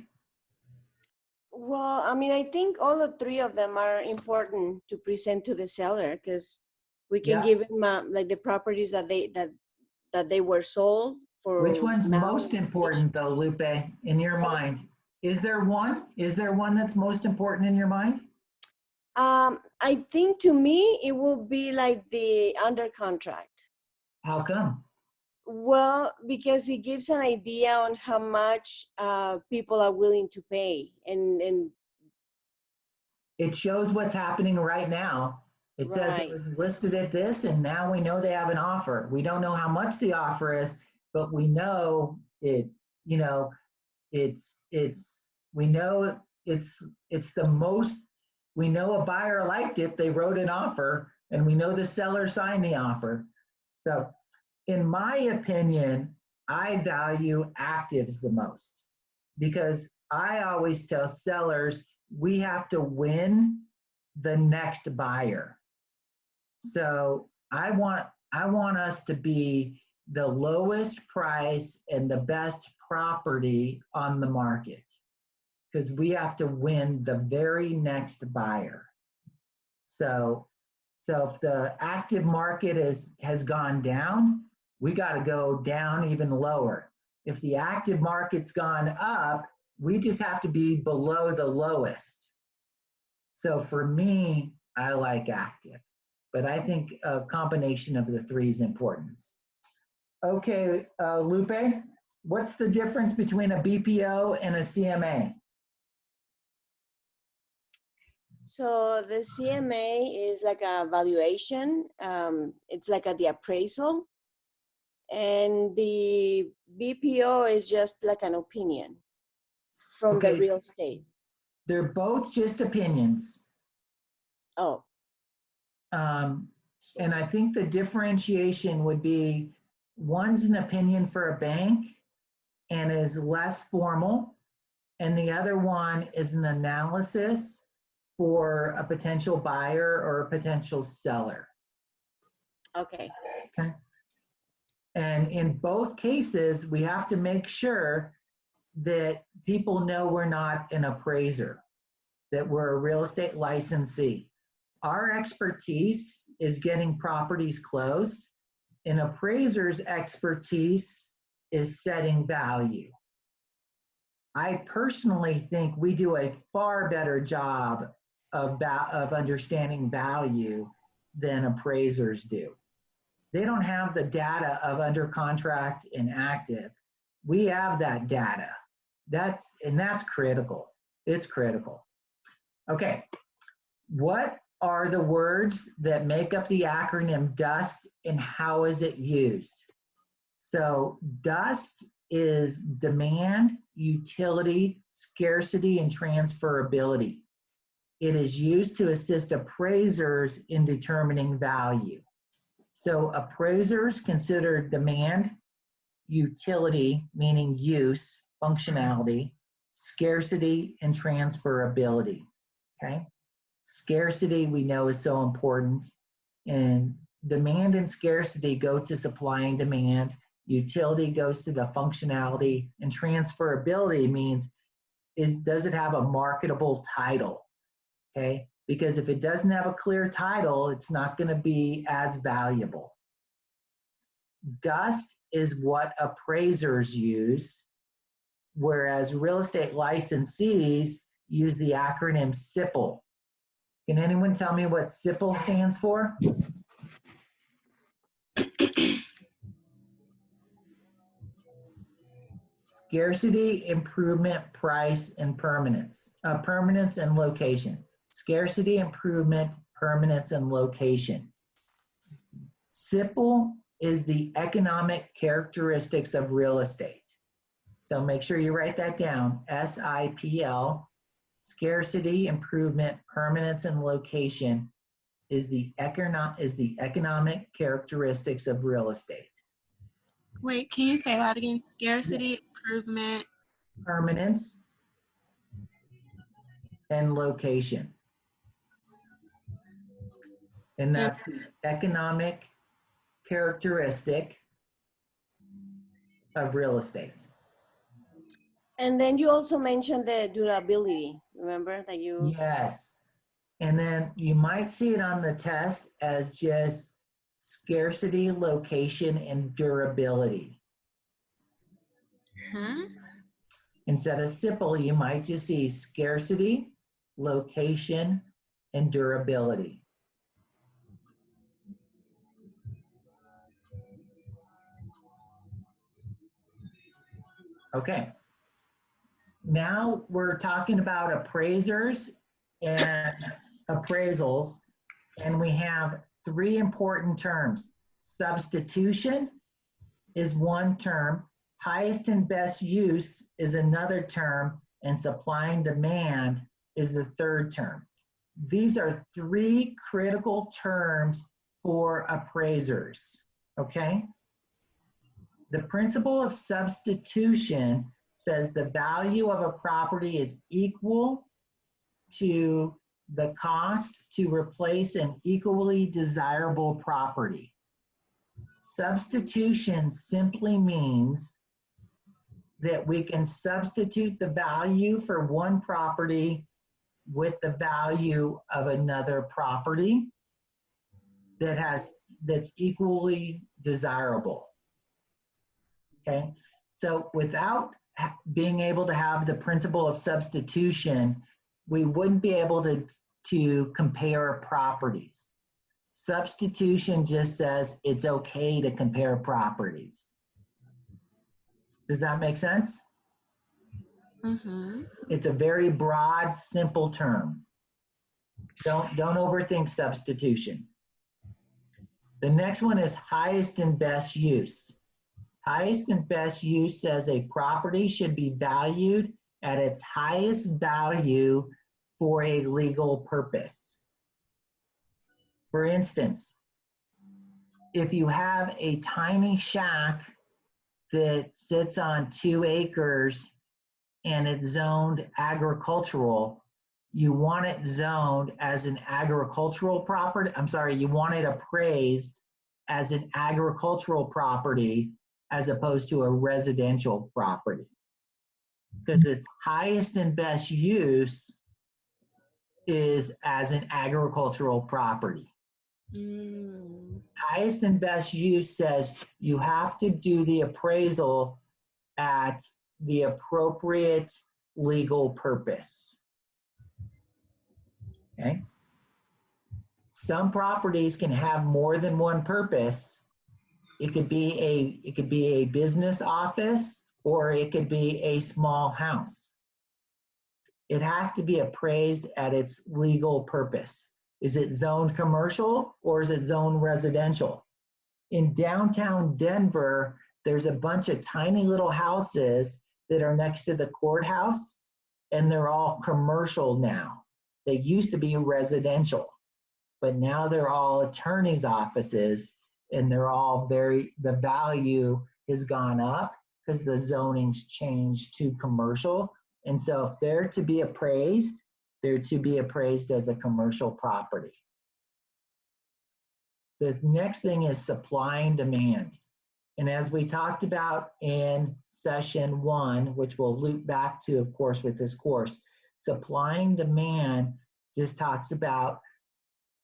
Well, I mean, I think all the 3 of them are important to present to the seller because we can Yeah. give them like the properties that they were sold for. Which one's now. most important though, Lupe, in your mind? Is there one? Is there one that's most important in your mind? I think to me, it will be like the under contract. How come? Well, because it gives an idea on how much people are willing to pay. And It shows what's happening right now. It says it right. was listed at this, and now we know they have an offer. We don't know how much the offer is, but we know it, you know, we know it's the most, we know a buyer liked it, they wrote an offer, and we know the seller signed the offer. So in my opinion, I value actives the most because I always tell sellers we have to win the next buyer. So I want us to be the lowest price and the best property on the market because we have to win the very next buyer. So if the active market has gone down, we got to go down even lower. If the active market's gone up, we just have to be below the lowest. So for me, I like active, but I think a combination of the 3 is important. Okay, Lupe, what's the difference between a BPO and a CMA? So the CMA is like a valuation. It's like the appraisal. And the BPO is just like an opinion from the Okay. real estate. They're both just opinions. Oh, And I think the differentiation would be one's an opinion for a bank and is less formal, and the other one is an analysis for a potential buyer or a potential seller. okay. Okay. And in both cases, we have to make sure that people know we're not an appraiser, that we're a real estate licensee. Our expertise is getting properties closed. An appraiser's expertise is setting value. I personally think we do a far better job of understanding value than appraisers do. They don't have the data of under contract and active. We have that data. That's critical. It's critical. Okay. What are the words that make up the acronym DUST and how is it used? So DUST is demand, utility, scarcity, and transferability. It is used to assist appraisers in determining value. So appraisers consider demand, utility, meaning use, functionality, scarcity, and transferability, okay? Scarcity we know is so important, and demand and scarcity go to supply and demand. Utility goes to the functionality, and transferability means does it have a marketable title, okay? Because if it doesn't have a clear title, it's not going to be as valuable. DUST is what appraisers use, whereas real estate licensees use the acronym SIPL. Can anyone tell me what SIPL stands for? Scarcity, improvement, price, and permanence. Permanence and location. Scarcity, improvement, permanence, and location. SIPL is the economic characteristics of real estate. So make sure you write that down, SIPL. Scarcity, improvement, permanence, and location is the economic characteristics of real estate. Wait, can you say that again? Scarcity, Yes. improvement. Permanence and location. And that's the economic characteristic of real estate. And then you also mentioned the durability. Remember that you? Yes. And then you might see it on the test as just scarcity, location, and durability. Huh? Instead of SIPL, you might just see scarcity, location, and durability. Okay. Now we're talking about appraisers and appraisals, and we have three important terms. Substitution is one term, highest and best use is another term, and supply and demand is the third term. These are three critical terms for appraisers, okay? The principle of substitution says the value of a property is equal to the cost to replace an equally desirable property. Substitution simply means that we can substitute the value for one property with the value of another property that's equally desirable. Okay, so without being able to have the principle of substitution, we wouldn't be able to compare properties. Substitution just says it's okay to compare properties. Does that make sense? Mm-hmm. It's a very broad, simple term. Don't overthink substitution. The next one is highest and best use. Highest and best use says a property should be valued at its highest value for a legal purpose. For instance, if you have a tiny shack that sits on 2 acres and it's zoned agricultural, you want it zoned as an agricultural property. I'm sorry, you want it appraised as an agricultural property as opposed to a residential property. Because its highest and best use is as an agricultural property. Mm. Highest and best use says you have to do the appraisal at the appropriate legal purpose. Okay? Some properties can have more than one purpose, It could be a business office, or it could be a small house. It has to be appraised at its legal purpose. Is it zoned commercial or is it zoned residential? In downtown Denver, there's a bunch of tiny little houses that are next to the courthouse, and they're all commercial now. They used to be residential, but now they're all attorneys' offices, and they're all the value has gone up because the zoning's changed to commercial. And so if they're to be appraised, they're to be appraised as a commercial property. The next thing is supply and demand. And as we talked about in session 1, which we'll loop back to, of course, with this course, supply and demand just talks about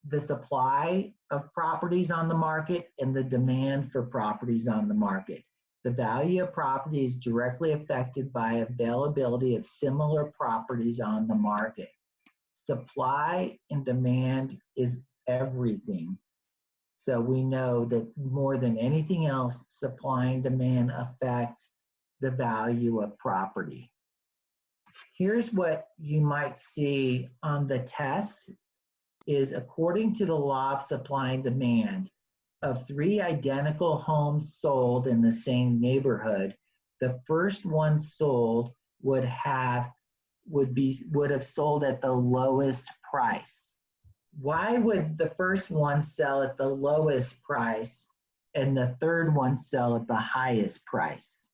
the supply of properties on the market and the demand for properties on the market. The value of property is directly affected by availability of similar properties on the market. Supply and demand is everything. So we know that more than anything else, supply and demand affect the value of property. Here's what you might see on the test is, according to the law of supply and demand, of 3 identical homes sold in the same neighborhood, the first one sold would have sold at the lowest price. Why would the first one sell at the lowest price and the third one sell at the highest price?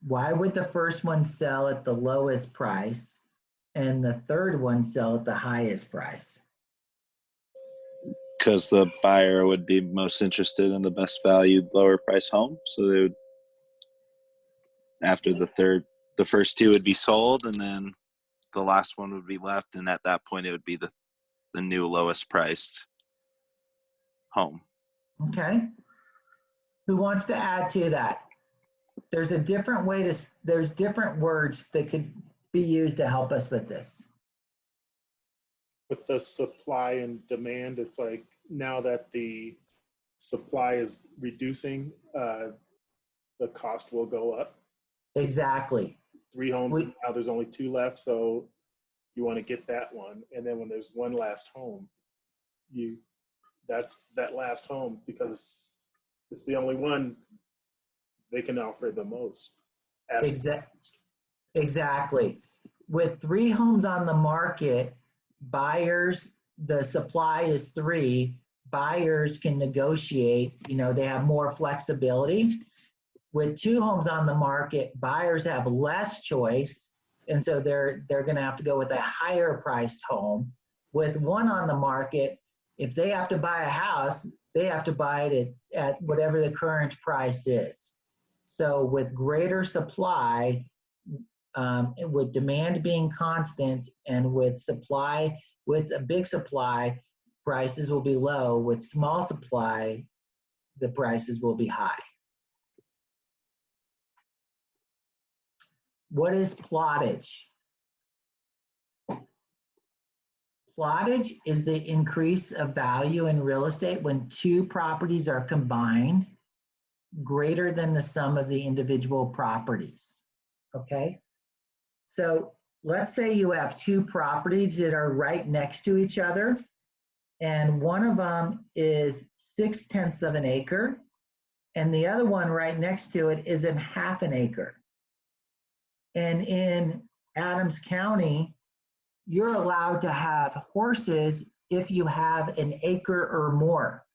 Why would the first one sell at the lowest price and the third one sell at the highest price? Because the buyer would be most interested in the best valued, lower price home. So they would, after the first 2 would be sold, and then the last one would be left. And at that point, it would be the new lowest priced home. Okay. Who wants to add to that? There's a different way there's different words that could be used to help us with this. With the supply and demand, it's like now that the supply is reducing, the cost will go up. Exactly. 3 homes, now there's only 2 left, so you want to get that one. And then when there's one last home, that's that last home, because it's the only one they can offer the most. Exactly. With 3 homes on the market, buyers, the supply is 3, buyers can negotiate, they have more flexibility. With 2 homes on the market, buyers have less choice, and so they're going to have to go with a higher priced home. With 1 on the market, if they have to buy a house, they have to buy it at whatever the current price is. So with greater supply, with demand being constant, and with a big supply, prices will be low. With small supply, the prices will be high. What is plottage? Plottage is the increase of value in real estate when 2 properties are combined greater than the sum of the individual properties. Okay? So let's say you have 2 properties that are right next to each other, and one of them is 0.6 of an acre, and the other one right next to it is in 1/2 acre. And in Adams County, you're allowed to have horses if you have an acre or more.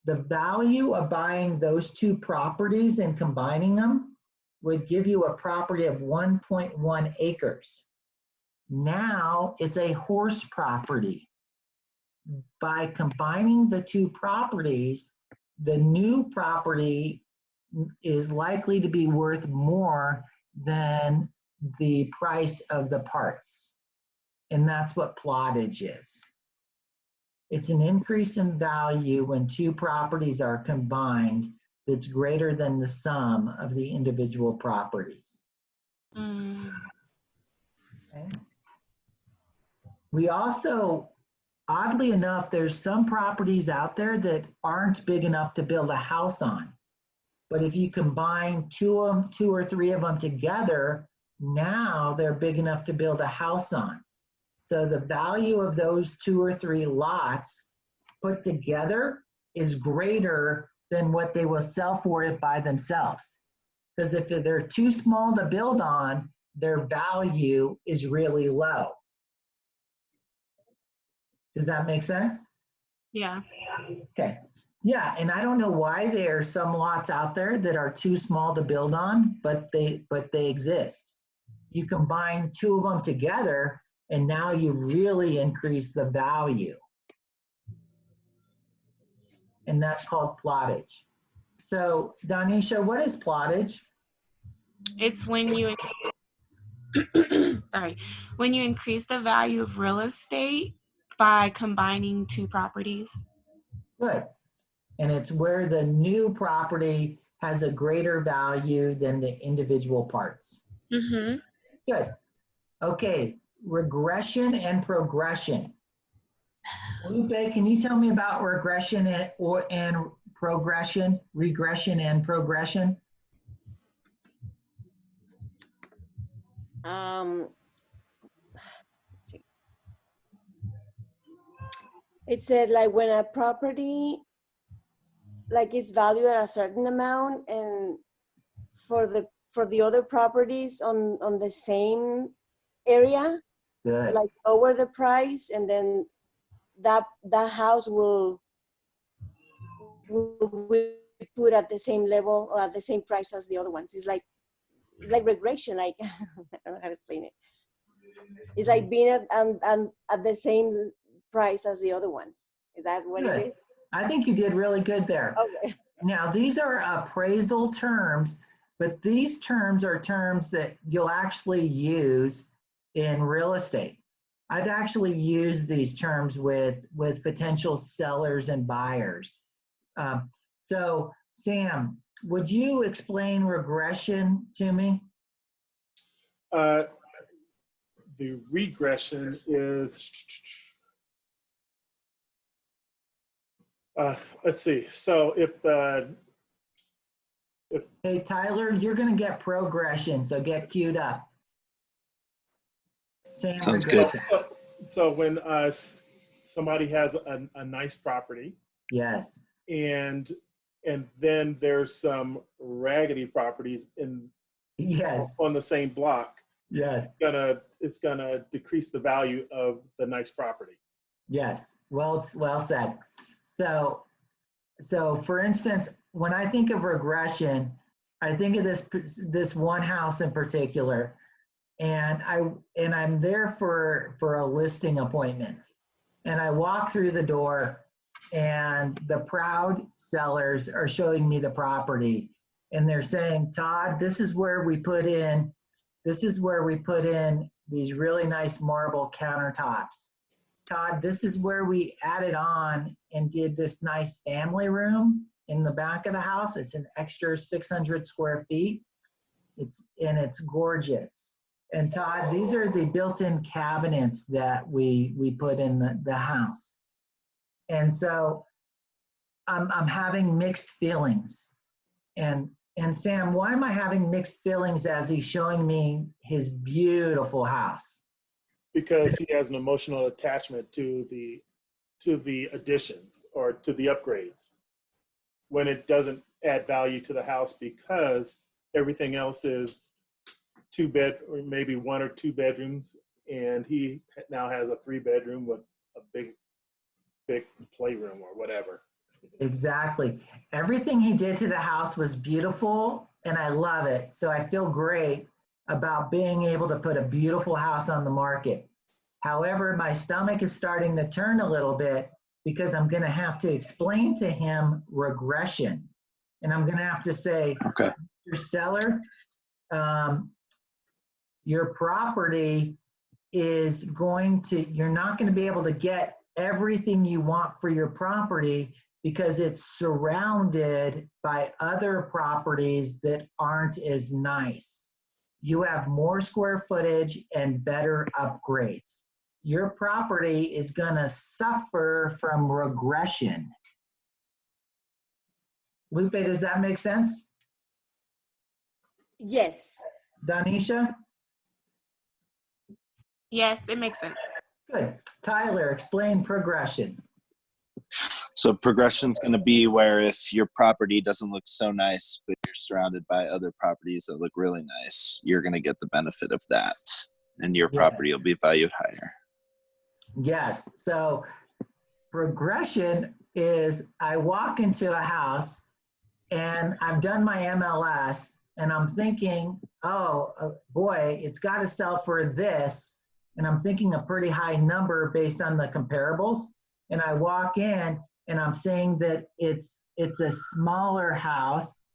The value of buying those 2 properties and combining them would give you a property of 1.1 acres. Now it's a horse property. By combining the 2 properties, the new property is likely to be worth more than the price of the parts. And that's what plottage is. It's an increase in value when 2 properties are combined that's greater than the sum of the individual properties. Mm. Okay. We also, oddly enough, there's some properties out there that aren't big enough to build a house on. But if you combine two or three of them together, now they're big enough to build a house on. So the value of those 2 or 3 lots put together is greater than what they will sell for it by themselves. Because if they're too small to build on, their value is really low. Does that make sense? Yeah. Okay. Yeah, and I don't know why there are some lots out there that are too small to build on, but they exist. You combine 2 of them together, and now you really increase the value. And that's called plottage. So, Danisha, what is plottage? It's when you sorry, when you increase the value of real estate by combining 2 properties. Good. And it's where the new property has a greater value than the individual parts. Mm-hmm. Good. Okay, regression and progression. Lupe, can you tell me about regression and progression, regression and progression? Let's see. It said like when a property like is valued at a certain amount, and for the other properties on the same area, Good. like lower the price, and then that house will be put at the same level or at the same price as the other ones. It's like regression. Like I don't know how to explain it. It's like being at the same price as the other ones. Is that what Good. it is? I think you did really good there. Okay. Now, these are appraisal terms, but these terms are terms that you'll actually use in real estate. I've actually used these terms with potential sellers and buyers. So, Sam, would you explain regression to me? The regression is, let's see. So if Hey, Tyler, you're going to get progression, so get queued up. Sam, Sounds good. regression. so when somebody has a nice property, Yes. and then there's some raggedy properties Yes. on the same block, Yes. it's gonna decrease the value of the nice property. Yes. Well said. So for instance, when I think of regression, I think of this one house in particular, and I'm there for a listing appointment, and I walk through the door, and the proud sellers are showing me the property, and they're saying, Todd, this is where we put in these really nice marble countertops. Todd, this is where we added on and did this nice family room in the back of the house. It's an extra 600 square feet. It's gorgeous. And Todd, these are the built-in cabinets that we put in the house. And so I'm having mixed feelings. And Sam, why am I having mixed feelings as he's showing me his beautiful house? Because he has an emotional attachment to the additions or to the upgrades, when it doesn't add value to the house because everything else is 2 bed or maybe 1 or 2 bedrooms, and he now has a 3-bedroom with a big playroom or whatever. Exactly. Everything he did to the house was beautiful, and I love it. So I feel great about being able to put a beautiful house on the market. However, my stomach is starting to turn a little bit because I'm going to have to explain to him regression. And I'm going to have to say, Okay. your seller, your property is you're not going to be able to get everything you want for your property because it's surrounded by other properties that aren't as nice. you have more square footage and better upgrades. Your property is gonna suffer from regression. Lupe, does that make sense? Yes. Danisha? Yes, it makes sense. Good. Tyler, explain progression. So progression's going to be where if your property doesn't look so nice, but you're surrounded by other properties that look really nice, you're going to get the benefit of that, and your property will be valued higher. Yes. So progression is I walk into a house and I've done my MLS and I'm thinking, oh boy, it's got to sell for this. And I'm thinking a pretty high number based on the comparables. And I walk in and I'm saying that it's a smaller house,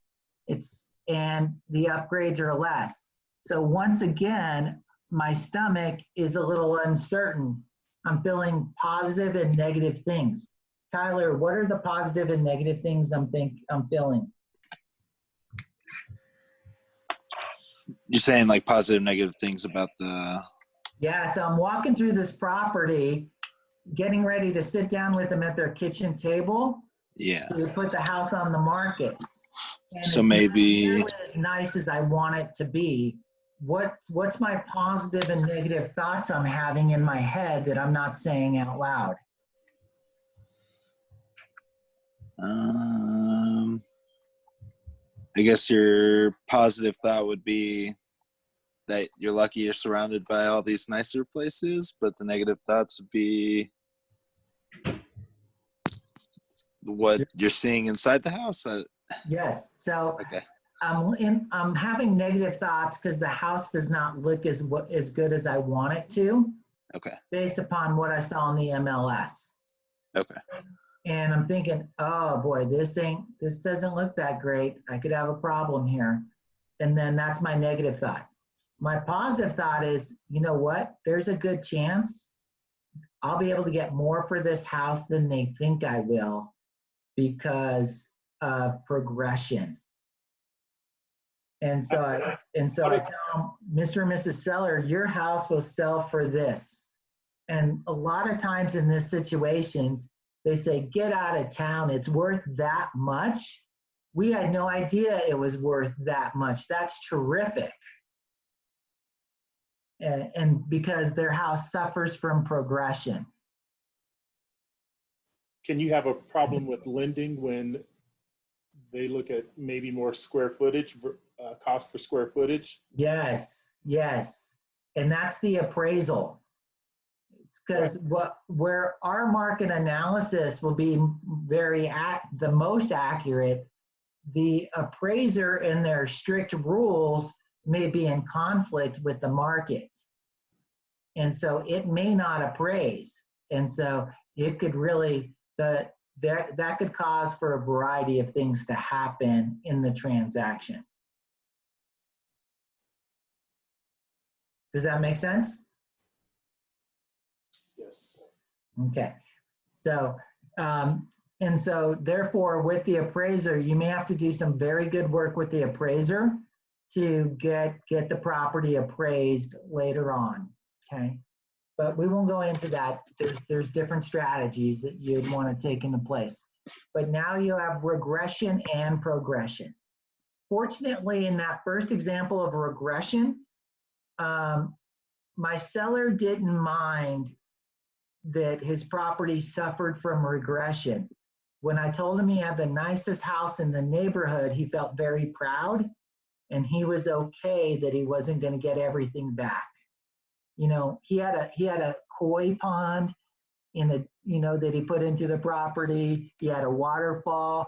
and the upgrades are less. So once again, my stomach is a little uncertain. I'm feeling positive and negative things. Tyler, what are the positive and negative things I'm feeling? You're saying like positive, negative things about the. Yeah, so I'm walking through this property, getting ready to sit down with them at their kitchen table Yeah. to put the house on the market. And So it's maybe. not nearly as nice as I want it to be. What's my positive and negative thoughts I'm having in my head that I'm not saying out loud? I guess your positive thought would be that you're lucky you're surrounded by all these nicer places, but the negative thoughts would be what you're seeing inside the house. Yes. So Okay. I'm having negative thoughts because the house does not look as good as I want it to, Okay. based upon what I saw in the MLS. Okay. And I'm thinking, oh boy, this doesn't look that great. I could have a problem here. And then that's my negative thought. My positive thought is, you know what? There's a good chance I'll be able to get more for this house than they think I will because of progression. And so I tell them, Mr. and Mrs. Seller, your house will sell for this. And a lot of times in this situations, they say, get out of town. It's worth that much. We had no idea it was worth that much. That's terrific. And because their house suffers from progression. Can you have a problem with lending when they look at maybe more square footage, cost per square footage? Yes, yes. And that's the appraisal. Because where our market analysis will be the most accurate, the appraiser and their strict rules may be in conflict with the market. And so it may not appraise. And so it could really, that could cause for a variety of things to happen in the transaction. Does that make sense? Yes. Okay. So, and so therefore with the appraiser, you may have to do some very good work with the appraiser to get the property appraised later on, okay? But we won't go into that. There's different strategies that you'd want to take into place. But now you have regression and progression. Fortunately, in that first example of regression, my seller didn't mind that his property suffered from regression. When I told him he had the nicest house in the neighborhood, he felt very proud, and he was okay that he wasn't going to get everything back. You know, he had a koi pond that he put into the property. He had a waterfall,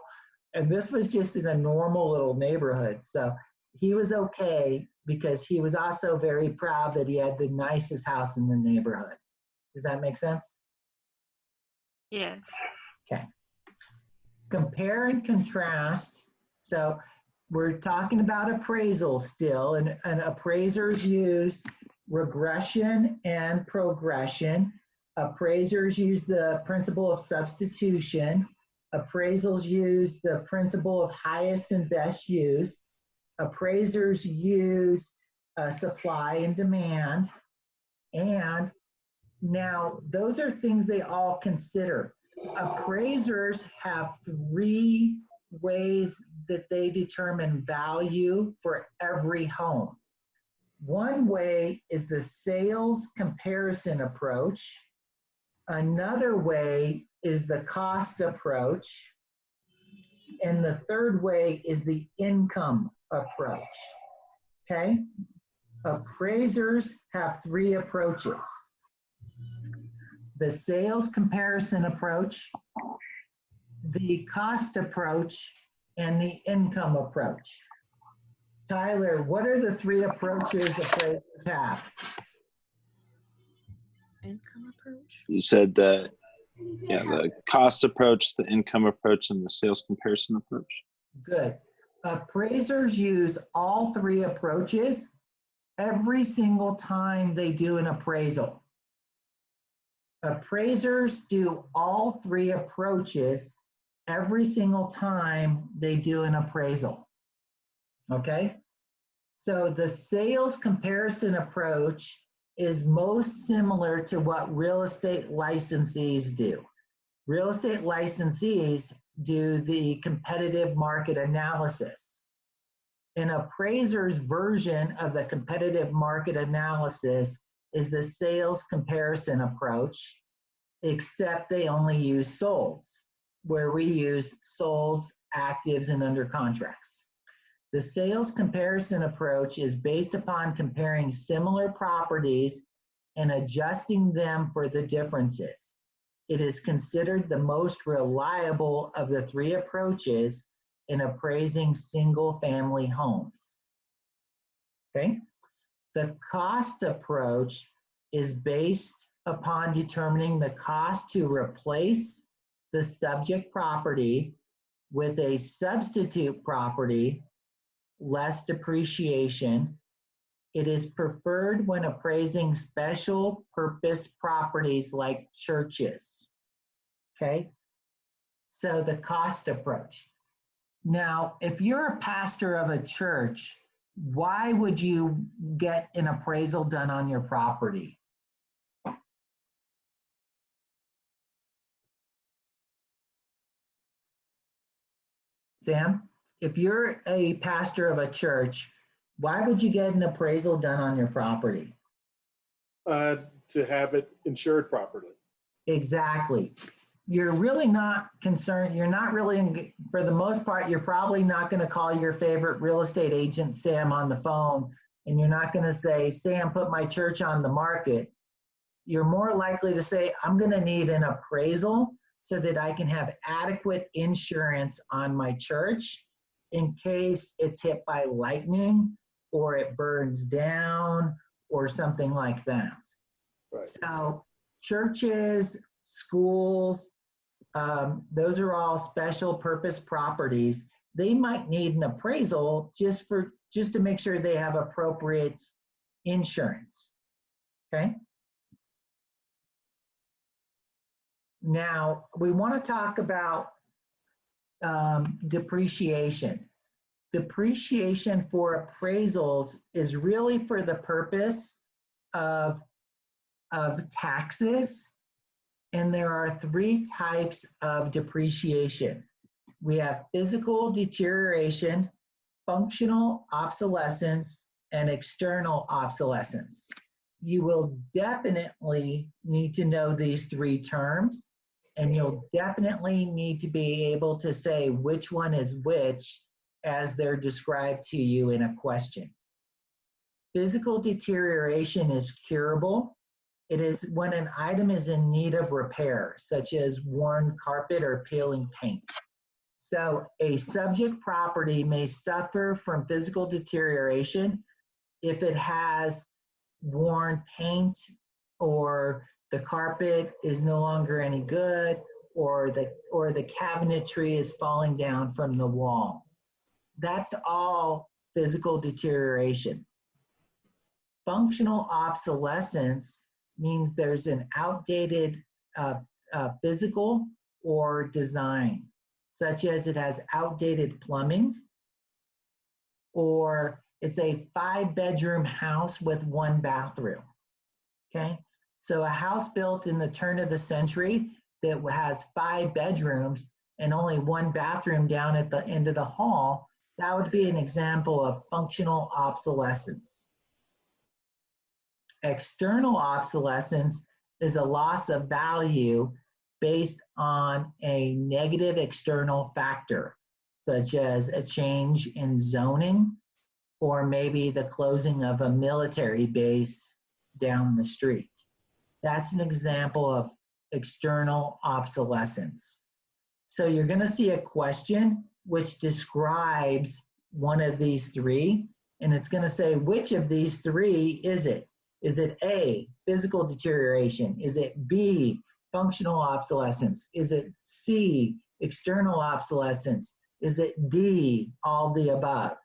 and this was just in a normal little neighborhood. So he was okay because he was also very proud that he had the nicest house in the neighborhood. Does that make sense? Yes. Okay. Compare and contrast. So we're talking about appraisal still, and appraisers use regression and progression. Appraisers use the principle of substitution. Appraisals use the principle of highest and best use. Appraisers use supply and demand. And now those are things they all consider. Appraisers have 3 ways that they determine value for every home. One way is the sales comparison approach. Another way is the cost approach. And the third way is the income approach. Okay? Appraisers have 3 approaches: the sales comparison approach, the cost approach, and the income approach. Tyler, what are the 3 approaches appraisers have? Income approach. You said the cost approach, the income approach, and the sales comparison approach. Good. Appraisers use all 3 approaches every single time they do an appraisal. Appraisers do all 3 approaches every single time they do an appraisal. Okay? So the sales comparison approach is most similar to what real estate licensees do. Real estate licensees do the competitive market analysis. An appraiser's version of the competitive market analysis is the sales comparison approach, except they only use solds, where we use solds, actives, and under contracts. The sales comparison approach is based upon comparing similar properties and adjusting them for the differences. It is considered the most reliable of the 3 approaches in appraising single-family homes. Okay? The cost approach is based upon determining the cost to replace the subject property with a substitute property, less depreciation. It is preferred when appraising special purpose properties like churches. Okay? So the cost approach. Now, if you're a pastor of a church, why would you get an appraisal done on your property? Sam, if you're a pastor of a church, why would you get an appraisal done on your property? To have it insured properly. Exactly. You're really not concerned. You're not really, for the most part, you're probably not going to call your favorite real estate agent, Sam, on the phone, and you're not going to say, Sam, put my church on the market. You're more likely to say, I'm going to need an appraisal so that I can have adequate insurance on my church in case it's hit by lightning or it burns down or something like that. Right. So churches, schools, those are all special purpose properties. They might need an appraisal just to make sure they have appropriate insurance. Okay. Now we want to talk about depreciation. Depreciation for appraisals is really for the purpose of taxes. And there are 3 types of depreciation. We have physical deterioration, functional obsolescence, and external obsolescence. You will definitely need to know these 3 terms, and you'll definitely need to be able to say which one is which as they're described to you in a question. Physical deterioration is curable. It is when an item is in need of repair, such as worn carpet or peeling paint. So a subject property may suffer from physical deterioration if it has worn paint, or the carpet is no longer any good, or the cabinetry is falling down from the wall. That's all physical deterioration. Functional obsolescence means there's an outdated physical or design, such as it has outdated plumbing, or It's a 5-bedroom house with 1 bathroom. Okay, so a house built in the turn of the century that has 5 bedrooms and only 1 bathroom down at the end of the hall, that would be an example of functional obsolescence. External obsolescence is a loss of value based on a negative external factor, such as a change in zoning or maybe the closing of a military base down the street. That's an example of external obsolescence. So you're going to see a question which describes one of these 3, and it's going to say, which of these 3 is it? Is it A, physical deterioration? Is it B, functional obsolescence? Is it C, external obsolescence? Is it D, all the above?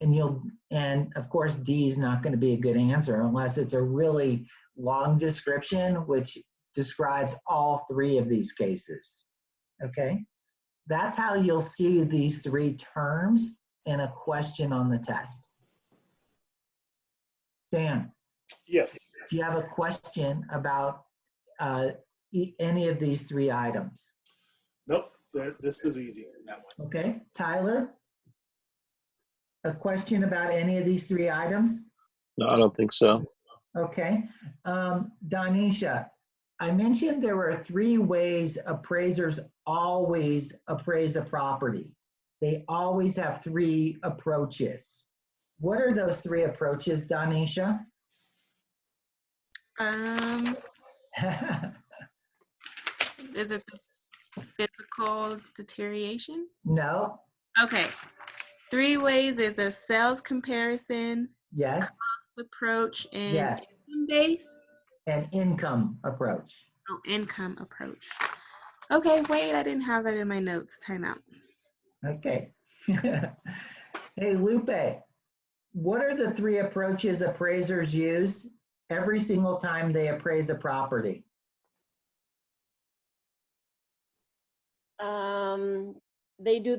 And of course, D is not going to be a good answer unless it's a really long description which describes all 3 of these cases. Okay, that's how you'll see these 3 terms in a question on the test. Sam, Yes. do you have a question about any of these 3 items? Nope. This is easy. Okay, Tyler, a question about any of these 3 items? No, I don't think so. Okay, Danisha, I mentioned there were 3 ways appraisers always appraise a property. They always have 3 approaches. What are those 3 approaches, Danisha? Is it the physical deterioration? No, Okay. 3 ways is a sales comparison, yes, cost approach, and yes, income base. an income approach. Oh, income approach. Okay, wait, I didn't have that in my notes. Time out. Okay. Hey, Lupe, what are the 3 approaches appraisers use every single time they appraise a property? They do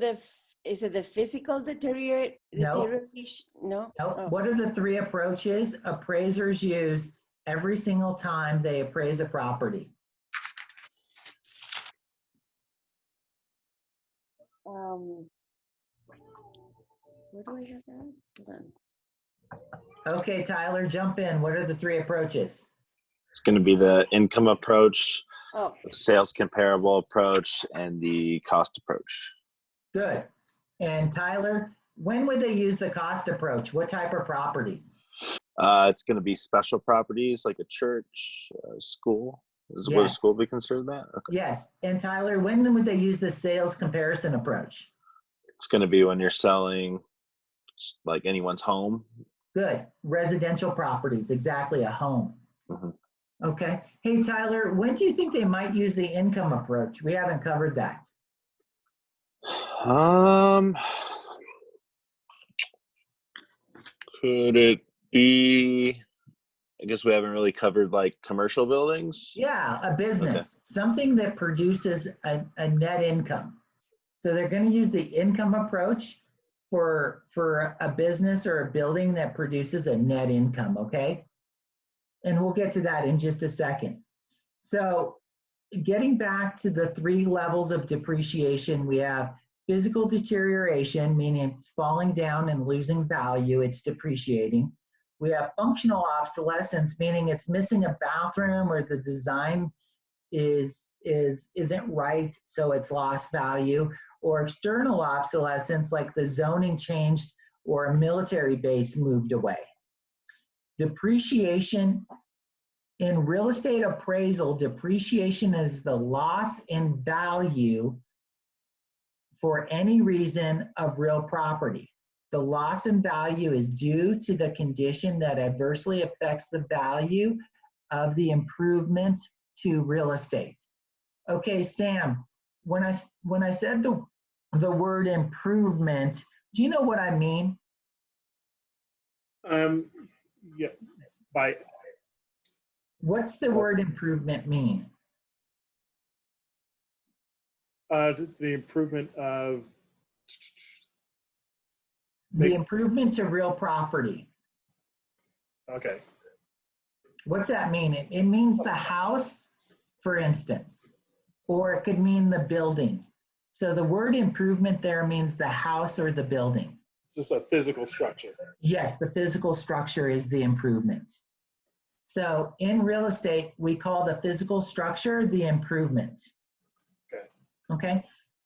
is it the physical deterioration? No. No. Nope. Oh. What are the 3 approaches appraisers use every single time they appraise a property? Where do I have that? Hold on. Okay, Tyler, jump in. What are the 3 approaches? It's going to be the income approach, Oh, the sales comparable approach, and the cost approach. Good. And Tyler, when would they use the cost approach? What type of properties? It's going to be special properties like a church, a school. Would a Yes. school be considered that? Okay. Yes. And Tyler, when would they use the sales comparison approach? It's going to be when you're selling like anyone's home. Good. Residential properties, exactly, a home. Mhm. Okay. Hey, Tyler, when do you think they might use the income approach? We haven't covered that. Could it be, I guess we haven't really covered like commercial buildings. Yeah, a business, something that produces a net income. So they're going to use the income approach for a business or a building that produces a net income, okay? And we'll get to that in just a second. So getting back to the 3 levels of depreciation, we have physical deterioration, meaning it's falling down and losing value, it's depreciating. We have functional obsolescence, meaning it's missing a bathroom or the design isn't right, so it's lost value. Or external obsolescence, like the zoning changed or a military base moved away. Depreciation, in real estate appraisal, depreciation is the loss in value for any reason of real property. The loss in value is due to the condition that adversely affects the value of the improvement to real estate. Okay, Sam, when I said the word improvement, do you know what I mean? Yeah. By What's the word improvement mean? the improvement of The improvement to real property. Okay. What's that mean? It means the house, for instance, or it could mean the building. So the word improvement there means the house or the building. It's just a physical structure. Yes, the physical structure is the improvement. So in real estate, we call the physical structure the improvement. Okay. Okay.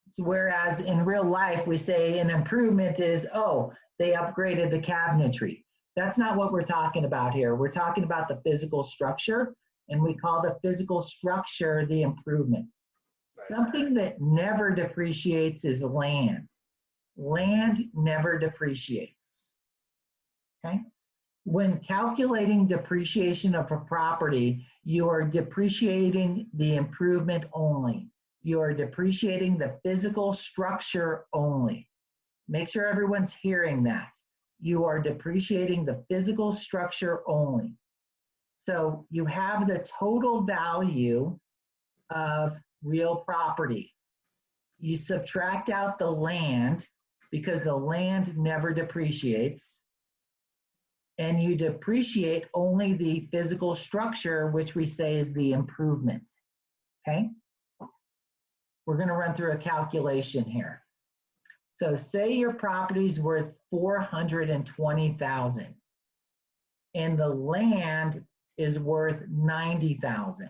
So whereas in real life, we say an improvement is, oh, they upgraded the cabinetry. That's not what we're talking about here. We're talking about the physical structure, and we call the physical structure the improvement. Something that never depreciates is land. Land never depreciates. Okay? When calculating depreciation of a property, you are depreciating the improvement only. You are depreciating the physical structure only. Make sure everyone's hearing that. You are depreciating the physical structure only. So you have the total value of real property. You subtract out the land because the land never depreciates. And you depreciate only the physical structure, which we say is the improvement. Okay? We're going to run through a calculation here. So say your property is worth $420,000 and the land is worth $90,000.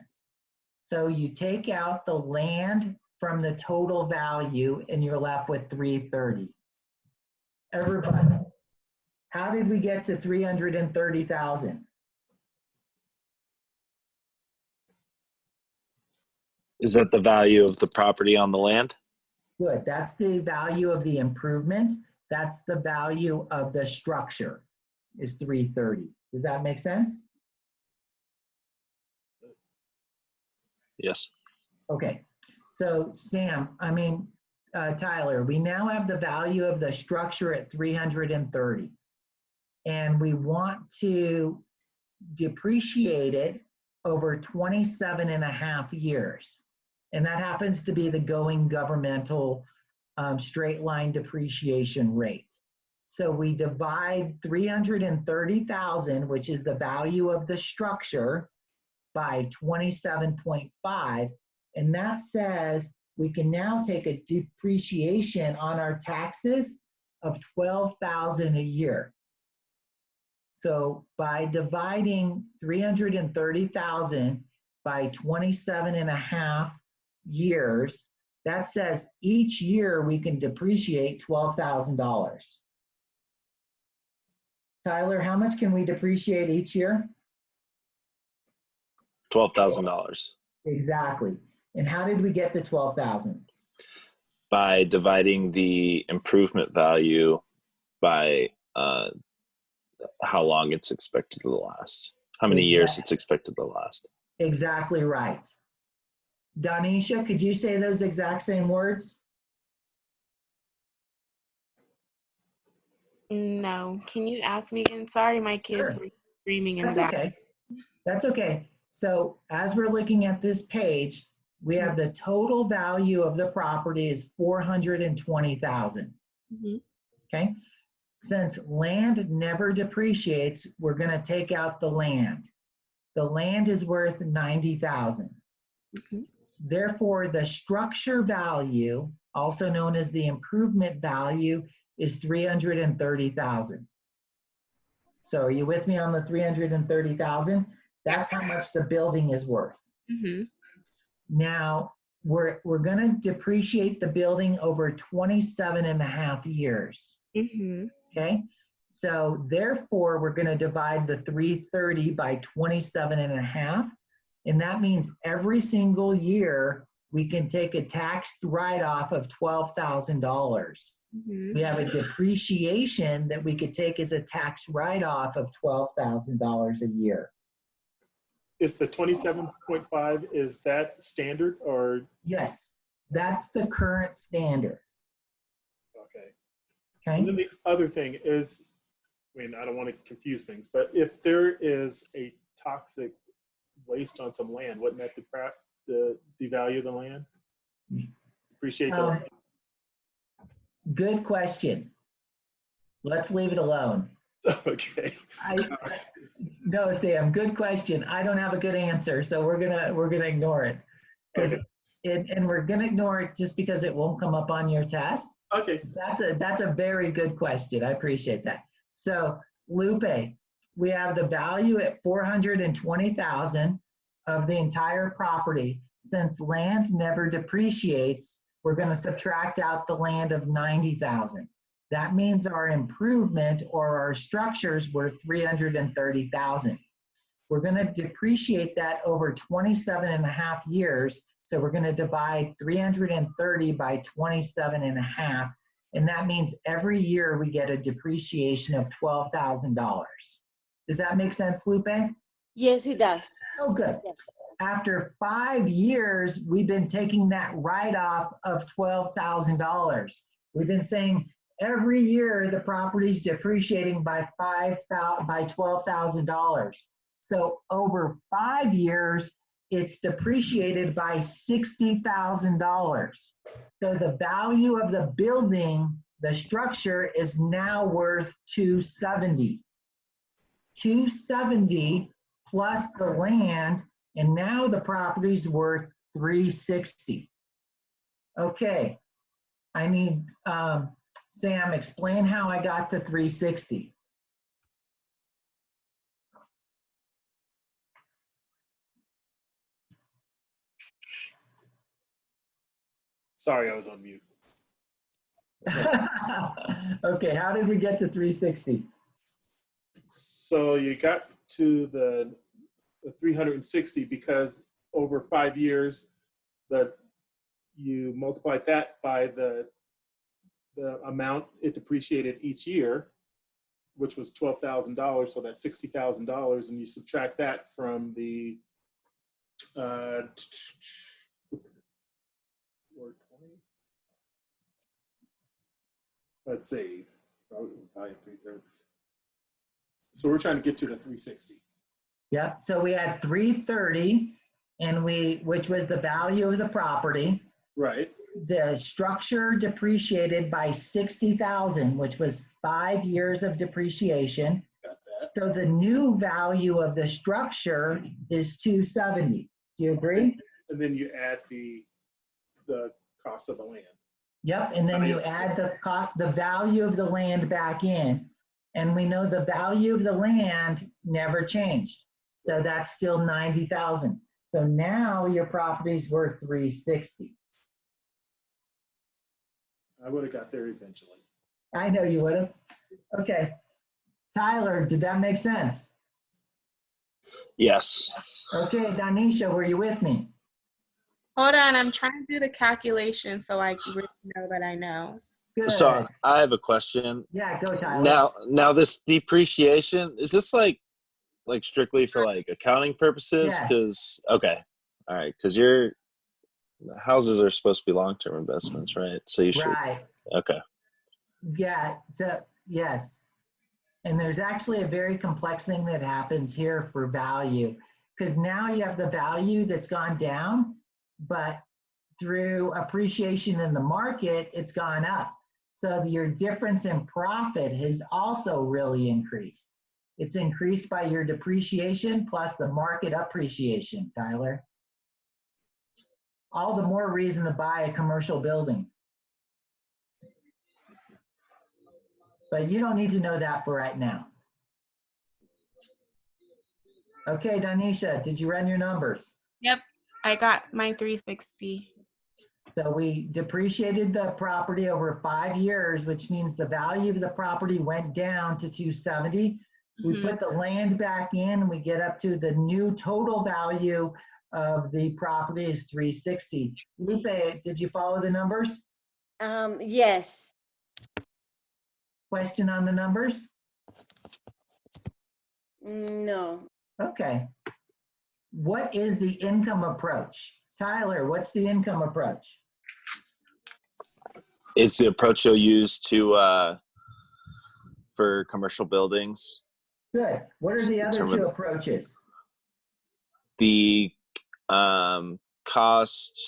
So you take out the land from the total value and you're left with $330,000. Everybody, how did we get to $330,000? Is that the value of the property on the land? Good. That's the value of the improvement. That's the value of the structure is $330,000. Does that make sense? Yes. Okay. So Tyler, we now have the value of the structure at $330,000, and we want to depreciate it over 27 and a half years. And that happens to be the going governmental straight line depreciation rate. So we divide 330,000, which is the value of the structure, by 27.5. And that says we can now take a depreciation on our taxes of $12,000 a year. So by dividing 330,000 by 27 and a half years, that says each year we can depreciate $12,000. Tyler, how much can we depreciate each year? $12,000 Exactly. And how did we get to 12,000? by dividing the improvement value by how long it's expected to last, how many years it's expected to last. Exactly right. Donisha, could you say those exact same words? No. Can you ask me again? Sorry, my kids Sure. were screaming in That's the back. okay. That's okay. So as we're looking at this page, we have the total value of the property is $420,000. Mm-hmm. Okay. Since land never depreciates, we're going to take out the land. The land is worth $90,000. Mm-hmm. Therefore, the structure value, also known as the improvement value, is $330,000. So are you with me on the $330,000? That's how much the building is worth. Mm-hmm. Now, we're going to depreciate the building over 27 and a half years. Mm-hmm. Okay? So therefore, we're going to divide the 330 by 27 and a half. And that means every single year, we can take a tax write-off of $12,000. Mm-hmm. We have a depreciation that we could take as a tax write-off of $12,000 a year. Is the 27.5, is that standard or? Yes, that's the current standard. Okay. Okay? And then the other thing is, I mean, I don't want to confuse things, but if there is a toxic waste on some land, wouldn't that devalue the land? Appreciate the land. Good question. Let's leave it alone. Okay. No, Sam, good question. I don't have a good answer, so we're gonna ignore it. Because Okay. and we're gonna ignore it just because it won't come up on your test. Okay. That's a very good question. I appreciate that. So Lupe, we have the value at 420,000 of the entire property. Since land never depreciates, we're going to subtract out the land of 90,000. That means our improvement or our structures were 330,000. We're going to depreciate that over 27 and a half years. So we're going to divide 330 by 27 and a half. And that means every year we get a depreciation of $12,000. Does that make sense, Lupe? Yes, it does. Oh, good. Yes. After 5 years, we've been taking that write-off of $12,000. We've been saying every year the property's depreciating by $12,000. So over 5 years, it's depreciated by $60,000. So the value of the building, the structure, is now worth 270. 270 plus the land, and now the property's worth 360. Okay, I need Sam, explain how I got to 360. Sorry, I was on mute. Okay, how did we get to 360? So you got to the 360 because over 5 years, that you multiplied that by the amount it depreciated each year, which was $12,000. So that's $60,000, and you subtract that from the 420. Let's see. So we're trying to get to the 360. Yeah, so we had 330, and which was the value of the property. Right. The structure depreciated by 60,000, which was 5 years of depreciation. Got that. So the new value of the structure is 270. Do you agree? And then you add the cost of the land. Yep, and then you add the value of the land back in. And we know the value of the land never changed. So that's still 90,000. So now your property's worth 360. I would have got there eventually. I know you would have. Okay. Tyler, did that make sense? Yes. Okay, Danisha, were you with me? Hold on, I'm trying to do the calculation so I really know that I know. Good. So I have a question. Yeah, go Tyler. Now this depreciation, is this like strictly for like accounting purposes? Yes. Because okay, all right, because your houses are supposed to be long-term investments, right? So you should. Right. Okay. Yeah, so yes. And there's actually a very complex thing that happens here for value, because now you have the value that's gone down, but through appreciation in the market, it's gone up. So your difference in profit has also really increased. It's increased by your depreciation plus the market appreciation, Tyler. All the more reason to buy a commercial building. But you don't need to know that for right now. Okay, Danisha, did you run your numbers? Yep, I got my 360. So we depreciated the property over 5 years, which means the value of the property went down to 270. We put the land back in, and we get up to the new total value of the property is 360. Lupe, did you follow the numbers? Yes. Question on the numbers? No. Okay. What is the income approach? Tyler, what's the income approach? It's the approach you'll use to for commercial buildings. Good. What are the other two approaches? The cost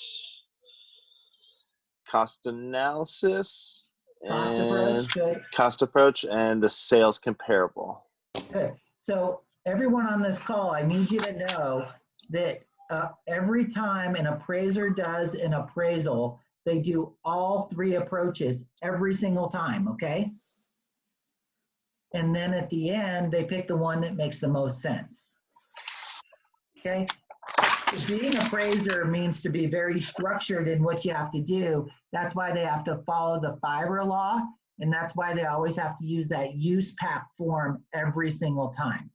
analysis Cost and approach, good. cost approach, and the sales comparable. Good. So everyone on this call, I need you to know that every time an appraiser does an appraisal, they do all three approaches every single time, okay? And then at the end, they pick the one that makes the most sense. Okay? Being an appraiser means to be very structured in what you have to do. That's why they have to follow the FIBRA law, and that's why they always have to use that USPAP form every single time.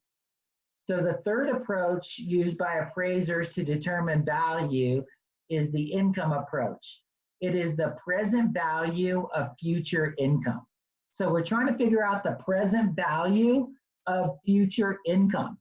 So the third approach used by appraisers to determine value is the income approach. It is the present value of future income. So we're trying to figure out the present value of future income.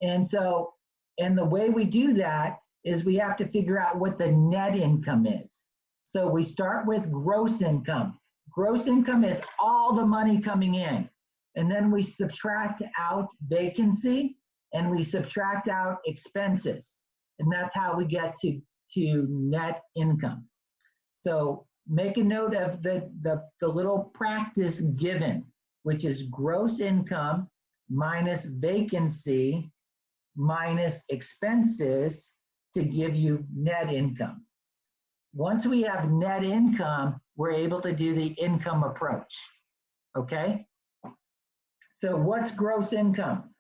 And so, and the way we do that is we have to figure out what the net income is. So we start with gross income. Gross income is all the money coming in. And then we subtract out vacancy and we subtract out expenses. And that's how we get to net income. So make a note of the little practice given, which is gross income minus vacancy minus expenses to give you net income. Once we have net income, we're able to do the income approach, okay? So what's gross income?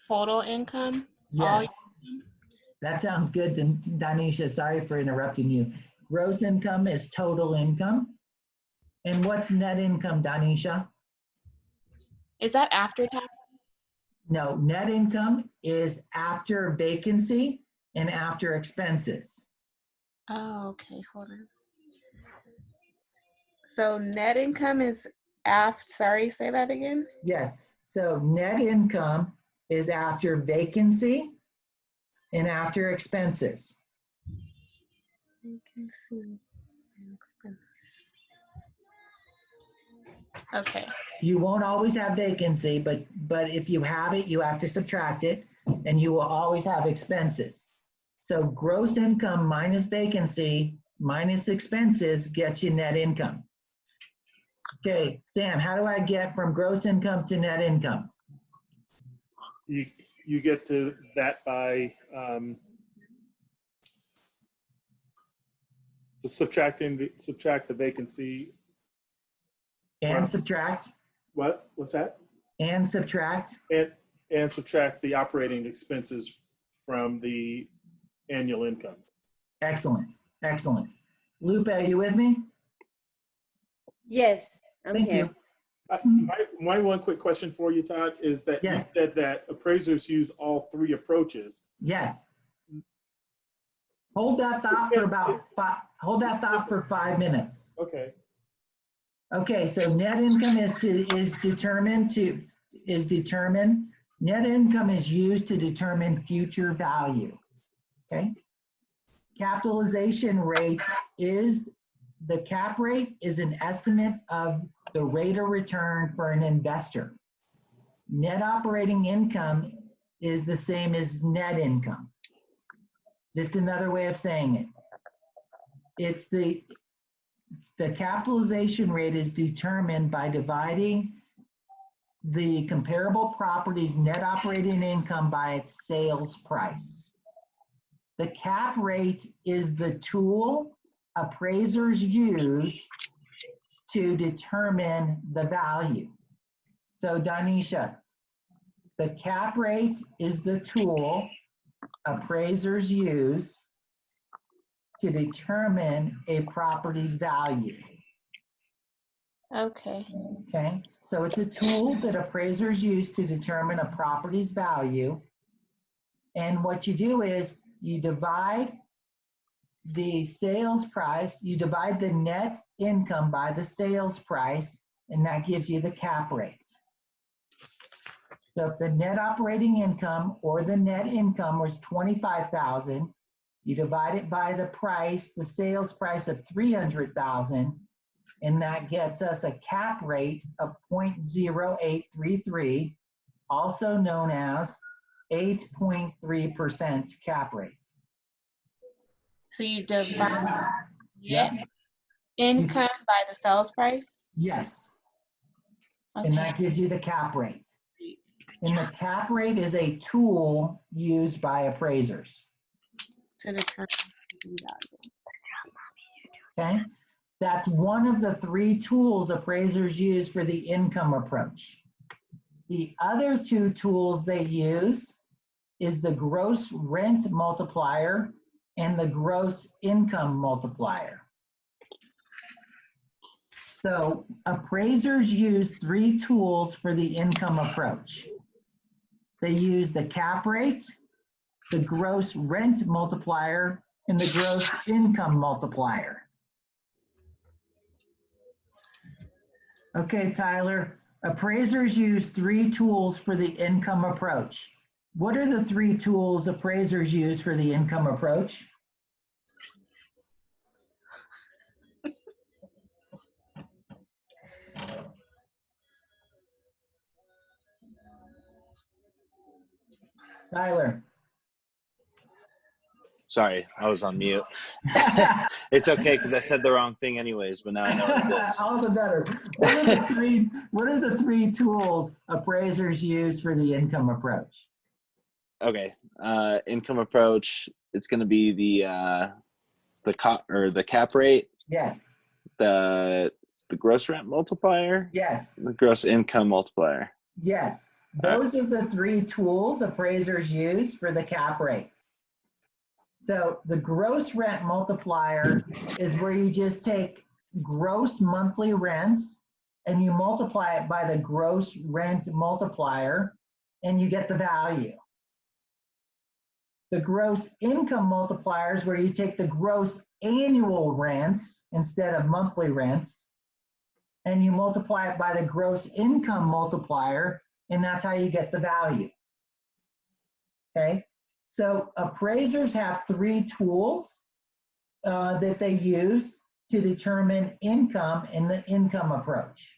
Total income? Yes, that sounds good, Danisha. Sorry for interrupting you. Gross income is total income. And what's net income, Danisha? Is that after tax? No, net income is after vacancy and after expenses. Oh, okay, hold on. So net income is after, sorry, say that again? Yes, so net income is after vacancy and after expenses. Vacancy and expenses. Okay. You won't always have vacancy, but if you have it, you have to subtract it, and you will always have expenses. So gross income minus vacancy minus expenses gets you net income. Okay, Sam, how do I get from gross income to net income? You get to that by subtract the vacancy. And subtract, What's that? and subtract. And subtract the operating expenses from the annual income. Excellent, excellent. Lupe, are you with me? Yes, I'm Thank here. you. My one quick question for you, Todd, is that Yes. you said that appraisers use all three approaches. Yes. Hold that thought for 5 minutes. Okay. Okay, so net income is determined. Net income is used to determine future value. Okay. Capitalization rate is, the cap rate is an estimate of the rate of return for an investor. Net operating income is the same as net income. Just another way of saying it. It's the capitalization rate is determined by dividing the comparable property's net operating income by its sales price. The cap rate is the tool appraisers use to determine the value. So Danisha, the cap rate is the tool appraisers use to determine a property's value. Okay. Okay, so it's a tool that appraisers use to determine a property's value. And what you do is you divide the sales price, you divide the net income by the sales price, and that gives you the cap rate. So if the net operating income or the net income was 25,000, you divide it by the price, the sales price of 300,000, and that gets us a cap rate of 0.0833, also known as 8.3% cap rate. So you divide Yeah. income by the sales price? Yes, and Okay. that gives you the cap rate. And the cap rate is a tool used by appraisers, To determine the value. okay? That's one of the 3 tools appraisers use for the income approach. The other 2 tools they use is the gross rent multiplier and the gross income multiplier. So appraisers use 3 tools for the income approach. They use the cap rate, the gross rent multiplier, and the gross income multiplier. Okay, Tyler, appraisers use 3 tools for the income approach. What are the 3 tools appraisers use for the income approach? Tyler. Sorry, I was on mute. It's okay because I said the wrong thing anyways, but now I know what it is. All the better. What are the 3 tools appraisers use for the income approach? Okay, income approach. It's going to be the cap rate, Yes, the gross rent multiplier, yes, the gross income multiplier. yes. Those are the 3 tools appraisers use for the cap rate. So the gross rent multiplier is where you just take gross monthly rents and you multiply it by the gross rent multiplier and you get the value. The gross income multiplier is where you take the gross annual rents instead of monthly rents and you multiply it by the gross income multiplier, and that's how you get the value. Okay? So appraisers have 3 tools that they use to determine income in the income approach.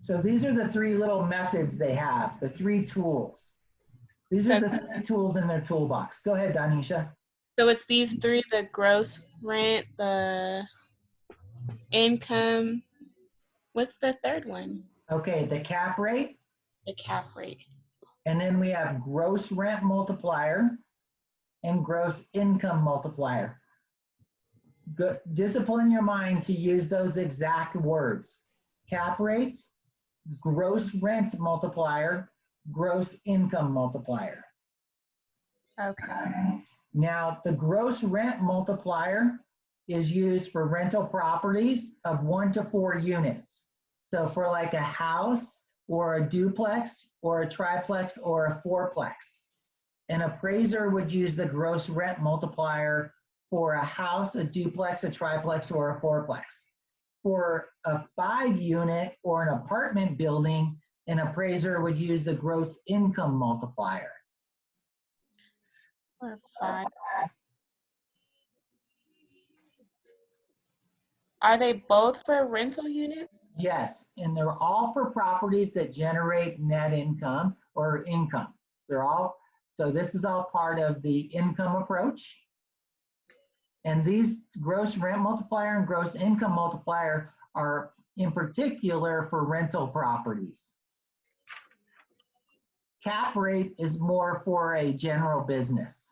So these are the 3 little methods they have, the 3 tools. These are the 3 tools in their toolbox. Go ahead, Danisha. So it's these 3, the gross rent, the income. What's the third one? Okay, the cap rate, The cap rate. and then we have gross rent multiplier and gross income multiplier. Good. Discipline your mind to use those exact words. Cap rate, gross rent multiplier, gross income multiplier. Okay. Now, the gross rent multiplier is used for rental properties of 1 to 4 units. So for like a house or a duplex or a triplex or a fourplex. An appraiser would use the gross rent multiplier for a house, a duplex, a triplex, or a fourplex. For a 5-unit or an apartment building, an appraiser would use the gross income multiplier. Or 5. Are they both for rental units? Yes, and they're all for properties that generate net income or income. They're all, so this is all part of the income approach. And these gross rent multiplier and gross income multiplier are in particular for rental properties. Cap rate is more for a general business.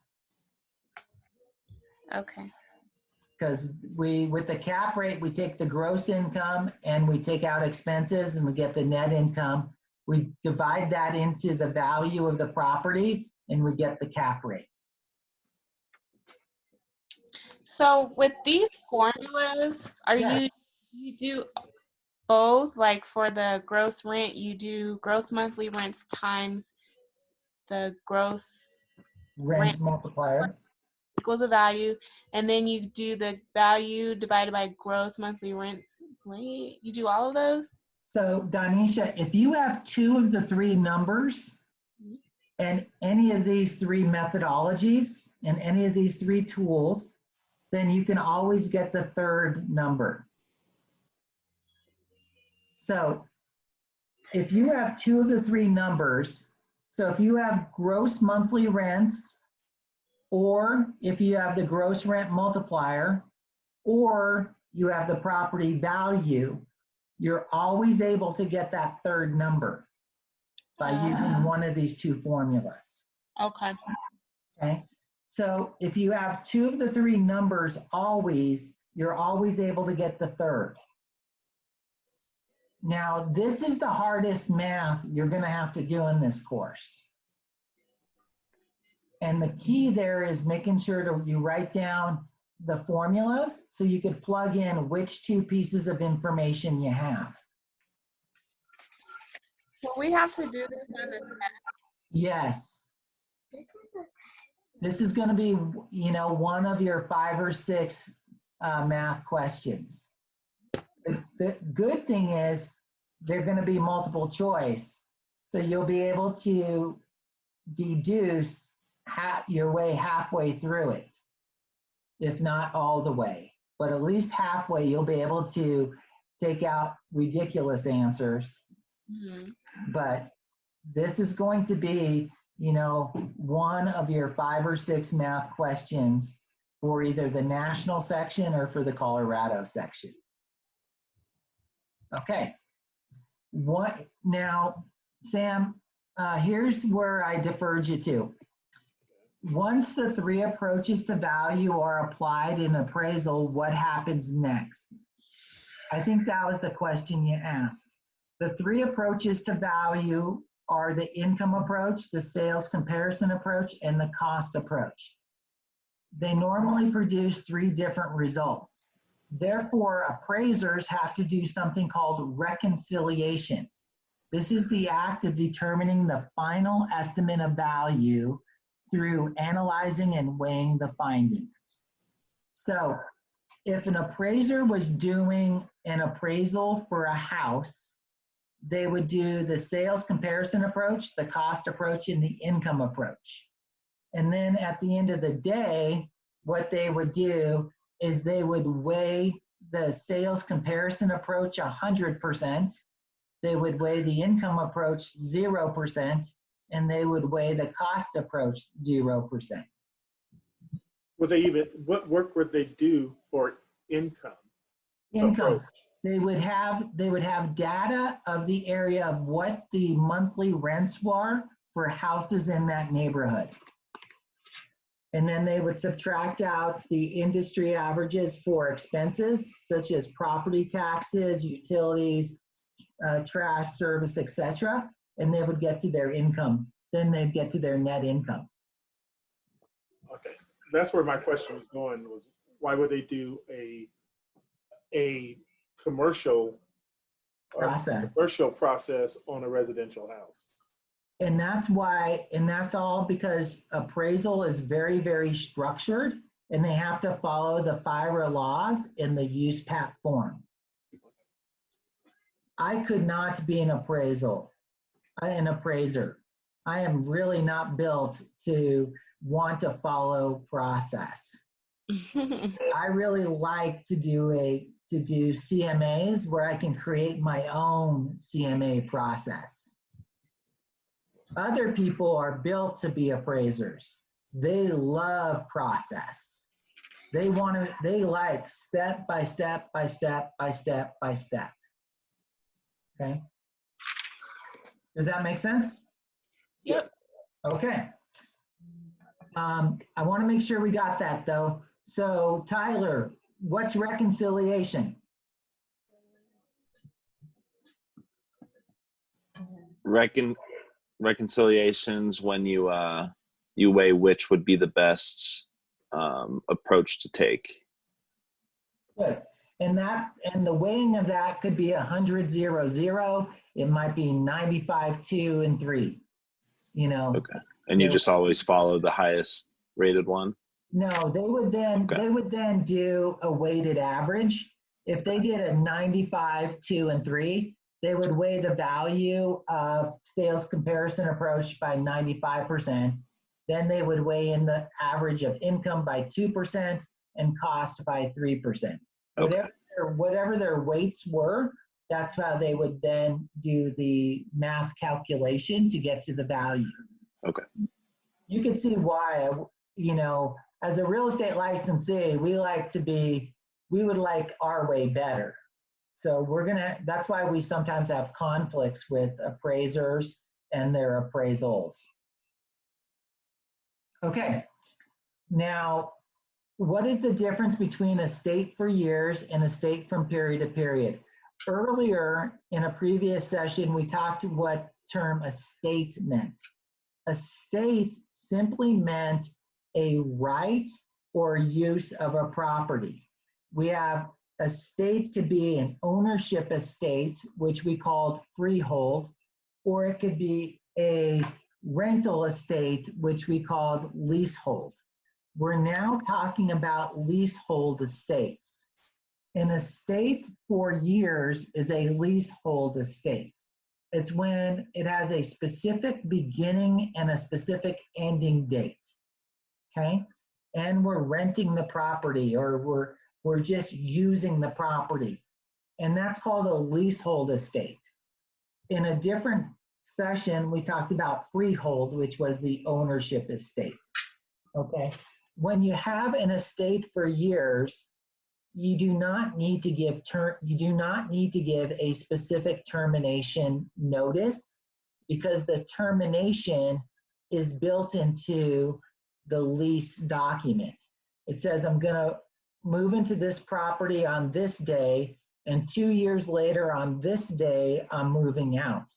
Okay. Because with the cap rate, we take the gross income and we take out expenses and we get the net income. We divide that into the value of the property and we get the cap rate. So with these formulas, are Yeah. you do both? Like for the gross rent, you do gross monthly rents times the gross Rent multiplier. equals a value, and then you do the value divided by gross monthly rents. Wait, you do all of those? So Danisha, if you have 2 of the 3 numbers and any of these 3 methodologies and any of these 3 tools, then you can always get the 3rd number. So if you have 2 of the 3 numbers, so if you have gross monthly rents or if you have the gross rent multiplier, or you have the property value, you're always able to get that third number by using one of these two formulas. Okay. Okay, so if you have two of the three numbers always, you're always able to get the third. Now, this is the hardest math you're going to have to do in this course. And the key there is making sure that you write down the formulas so you could plug in which two pieces of information you have. Well, we have to do this on the Yes. This is going to be, you know, one of your 5 or 6 math questions. The good thing is they're going to be multiple choice. So you'll be able to deduce your way halfway through it, if not all the way. But at least halfway, you'll be able to take out ridiculous answers. But this is going to be, you know, one of your 5 or 6 math questions for either the national section or for the Colorado section. Okay. What now, Sam, here's where I deferred you to. Once the 3 approaches to value are applied in appraisal, what happens next? I think that was the question you asked. The 3 approaches to value are the income approach, the sales comparison approach, and the cost approach. They normally produce 3 different results. Therefore, appraisers have to do something called reconciliation. This is the act of determining the final estimate of value through analyzing and weighing the findings. So if an appraiser was doing an appraisal for a house, they would do the sales comparison approach, the cost approach, and the income approach. And then at the end of the day, what they would do is they would weigh the sales comparison approach 100%, they would weigh the income approach 0%, and they would weigh the cost approach 0%. Would they even, what work would they do for income? Income. Approach. They would have data of the area of what the monthly rents were for houses in that neighborhood. And then they would subtract out the industry averages for expenses such as property taxes, utilities, trash service, etc. And they would get to their income. Then they'd get to their net income. Okay, that's where my question was going, was why would they do a commercial process on a residential house? And that's why, and that's all because appraisal is very, very structured, and they have to follow the FIRA laws in the USPAP form. I could not be an appraiser. I am really not built to want to follow process. I really like to do CMAs where I can create my own CMA process. Other people are built to be appraisers. They love process. They like step by step by step by step by step. Okay. Does that make sense? Yep. Okay. I want to make sure we got that though. So Tyler, what's reconciliation? Reconciliations when you weigh which would be the best approach to take. Good. And the weighing of that could be 100, 0, 0. It might be 95, 2, and 3. You know. Okay. And you just always follow the highest rated one? No, they would then do a weighted average. If they did a 95, 2, and 3, they would weigh the value of sales comparison approach by 95%. Then they would weigh in the average of income by 2% and cost by 3%. Okay. Whatever their weights were, that's how they would then do the math calculation to get to the value. Okay. You can see why you know, as a real estate licensee, we would like our way better. So that's why we sometimes have conflicts with appraisers and their appraisals. Okay, now, what is the difference between estate for years and estate from period to period? Earlier in a previous session, we talked what term estate meant. Estate simply meant a right or use of a property. We have estate could be an ownership estate, which we called freehold, or it could be a rental estate, which we called leasehold. We're now talking about leasehold estates. An estate for years is a leasehold estate. It's when it has a specific beginning and a specific ending date, okay? And we're renting the property, or we're just using the property. And that's called a leasehold estate. In a different session, we talked about freehold, which was the ownership estate, okay? When you have an estate for years, you do not need to give a specific termination notice, because the termination is built into the lease document. It says, I'm going to move into this property on this day, and 2 years later on this day, I'm moving out.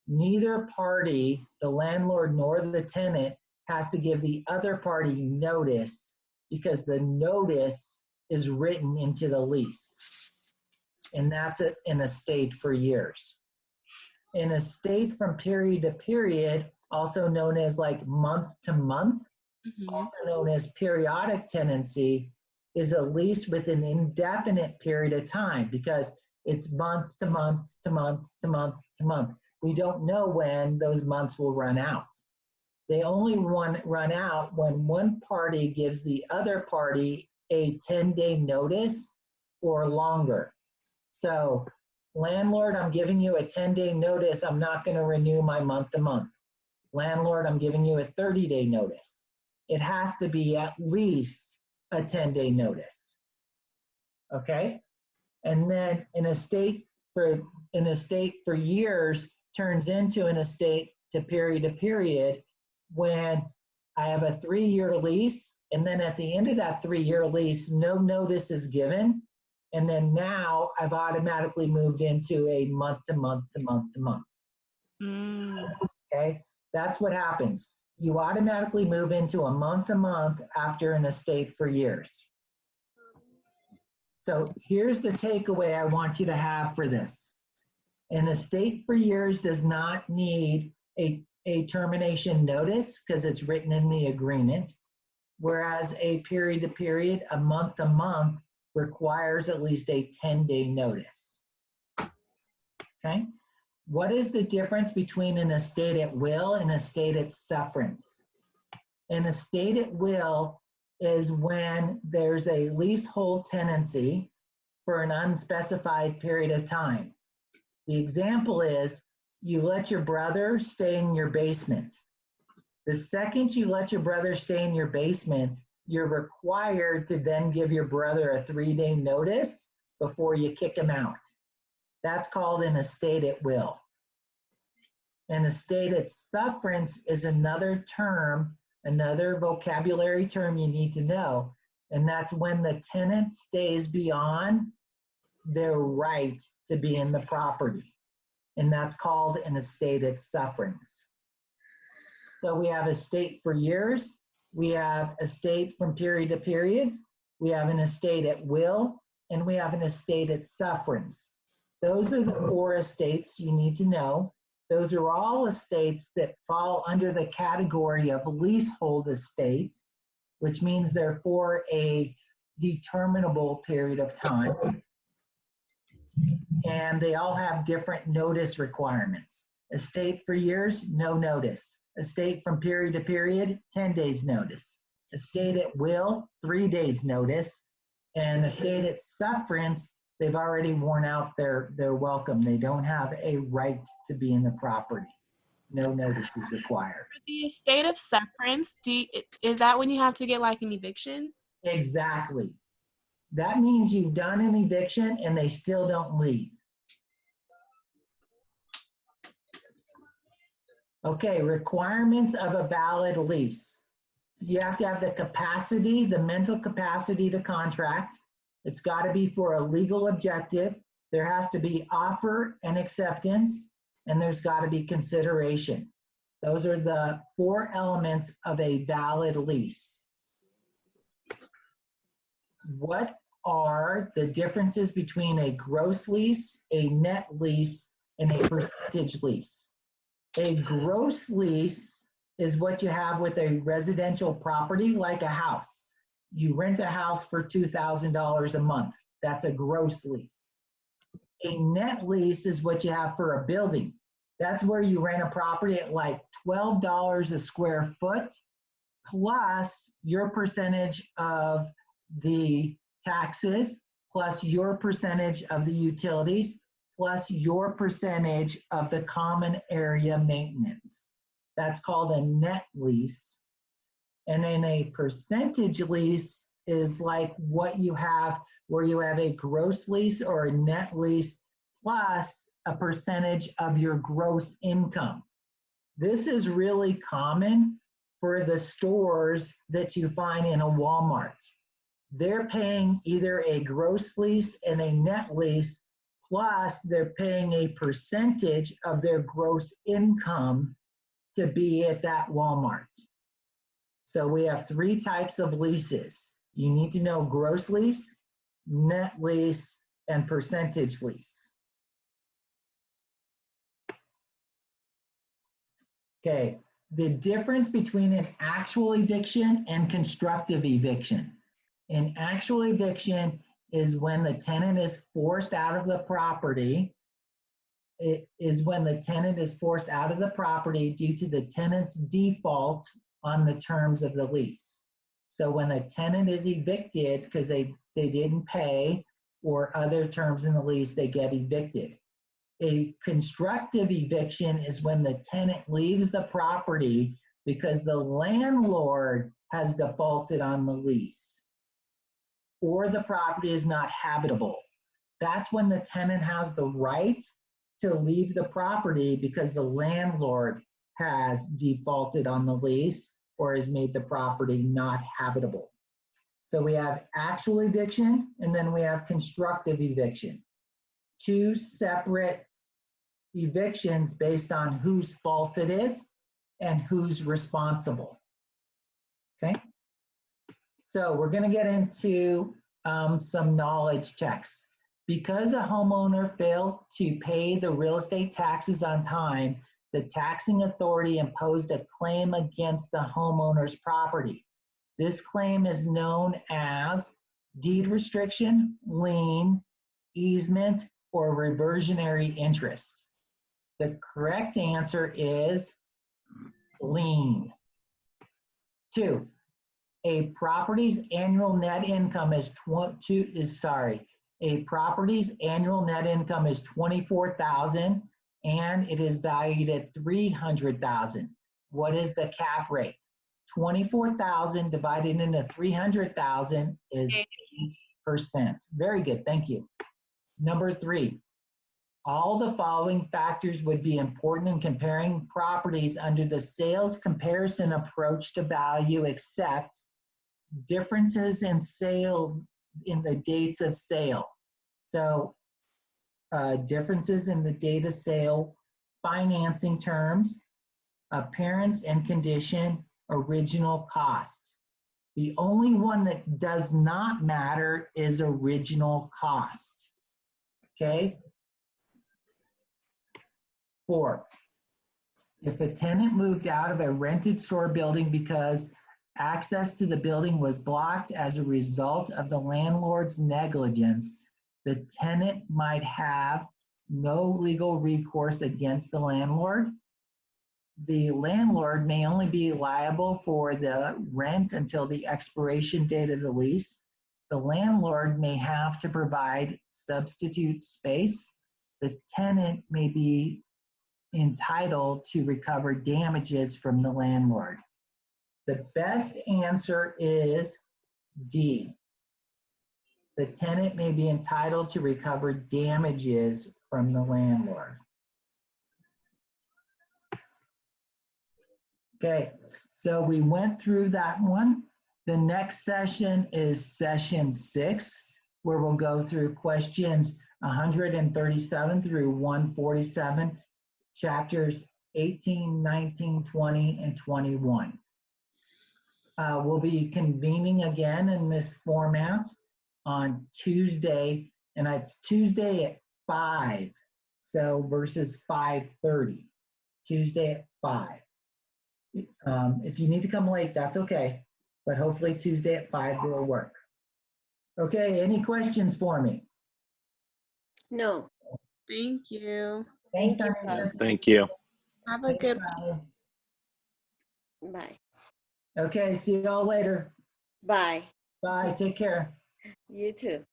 Neither party, the landlord nor the tenant, has to give the other party notice, because the notice is written into the lease. And that's an estate for years. An estate from period to period, also known as like month to month, also known as periodic tenancy, is a lease with an indefinite period of time, because it's month to month to month to month to month. We don't know when those months will run out. They only run out when one party gives the other party a 10-day notice or longer. So, landlord, I'm giving you a 10-day notice. I'm not going to renew my month to month. Landlord, I'm giving you a 30-day notice. It has to be at least a 10-day notice. Okay? And then an estate for years turns into an estate to period when I have a 3-year lease, and then at the end of that 3-year lease, no notice is given. And then now I've automatically moved into a month to month to month to month. Okay, that's what happens. You automatically move into a month to month after an estate for years. So here's the takeaway I want you to have for this. An estate for years does not need a termination notice, because it's written in the agreement, whereas a period to period, a month to month, requires at least a 10-day notice. Okay? What is the difference between an estate at will and an estate at sufferance? An estate at will is when there's a leasehold tenancy for an unspecified period of time. The example is, you let your brother stay in your basement. The second you let your brother stay in your basement, you're required to then give your brother a 3-day notice before you kick him out. That's called an estate at will. An estate at sufferance is another term, another vocabulary term you need to know, and that's when the tenant stays beyond their right to be in the property. And that's called an estate at sufferance. So we have estate for years, we have estate from period to period, we have an estate at will, and we have an estate at sufferance. Those are the 4 estates you need to know. Those are all estates that fall under the category of leasehold estate, which means they're for a determinable period of time. And they all have different notice requirements. Estate for years, no notice. Estate from period to period, 10 days notice. Estate at will, 3 days notice. And estate at sufferance, they've already worn out their welcome. They don't have a right to be in the property. no notice is required. For the estate of sufferance, is that when you have to get like an eviction? Exactly. That means you've done an eviction and they still don't leave. Okay, requirements of a valid lease. You have to have the capacity, the mental capacity to contract. It's got to be for a legal objective. There has to be offer and acceptance, and there's got to be consideration. Those are the 4 elements of a valid lease. What are the differences between a gross lease, a net lease, and a percentage lease? A gross lease is what you have with a residential property like a house. You rent a house for $2,000 a month. That's a gross lease. A net lease is what you have for a building. That's where you rent a property at like $12 a square foot, plus your percentage of the taxes, plus your percentage of the utilities, plus your percentage of the common area maintenance. That's called a net lease. And then a percentage lease is like what you have where you have a gross lease or a net lease plus a percentage of your gross income. This is really common for the stores that you find in a Walmart. They're paying either a gross lease and a net lease, plus they're paying a percentage of their gross income to be at that Walmart. So we have 3 types of leases. You need to know gross lease, net lease, and percentage lease. Okay, the difference between an actual eviction and constructive eviction. An actual eviction is when the tenant is forced out of the property. It is when the tenant is forced out of the property due to the tenant's default on the terms of the lease. So when a tenant is evicted because they didn't pay or other terms in the lease, they get evicted. A constructive eviction is when the tenant leaves the property because the landlord has defaulted on the lease or the property is not habitable. That's when the tenant has the right to leave the property because the landlord has defaulted on the lease or has made the property not habitable. So we have actual eviction and then we have constructive eviction. 2 separate evictions based on whose fault it is and who's responsible. Okay? So we're going to get into some knowledge checks. Because a homeowner failed to pay the real estate taxes on time, the taxing authority imposed a claim against the homeowner's property. This claim is known as deed restriction, lien, easement, or reversionary interest. The correct answer is lien. 2, a property's annual net income is a property's annual net income is $24,000 and it is valued at $300,000. What is the cap rate? 24,000 divided into 300,000 is 8%. Very good, thank you. Number 3, all the following factors would be important in comparing properties under the sales comparison approach to value, except differences in sales in the dates of sale. So differences in the date of sale, financing terms, appearance and condition, original cost. The only one that does not matter is original cost. Okay? 4, if a tenant moved out of a rented store building because access to the building was blocked as a result of the landlord's negligence, the tenant might have no legal recourse against the landlord. The landlord may only be liable for the rent until the expiration date of the lease. The landlord may have to provide substitute space. The tenant may be entitled to recover damages from the landlord? The best answer is D. The tenant may be entitled to recover damages from the landlord. Okay, so we went through that one. The next session is session 6, where we'll go through questions 137 through 147, chapters 18, 19, 20, and 21. We'll be convening again in this format on Tuesday, and it's Tuesday at 5, so versus 5:30. Tuesday at 5. If you need to come late, that's okay, but hopefully Tuesday at 5 will work. Okay, any questions for me? No. Thank you. Thanks, Thank you. Diana. Thank you. Have a Thanks, good Diana. Bye. Okay, see y'all later. Bye. Bye, take care. You too.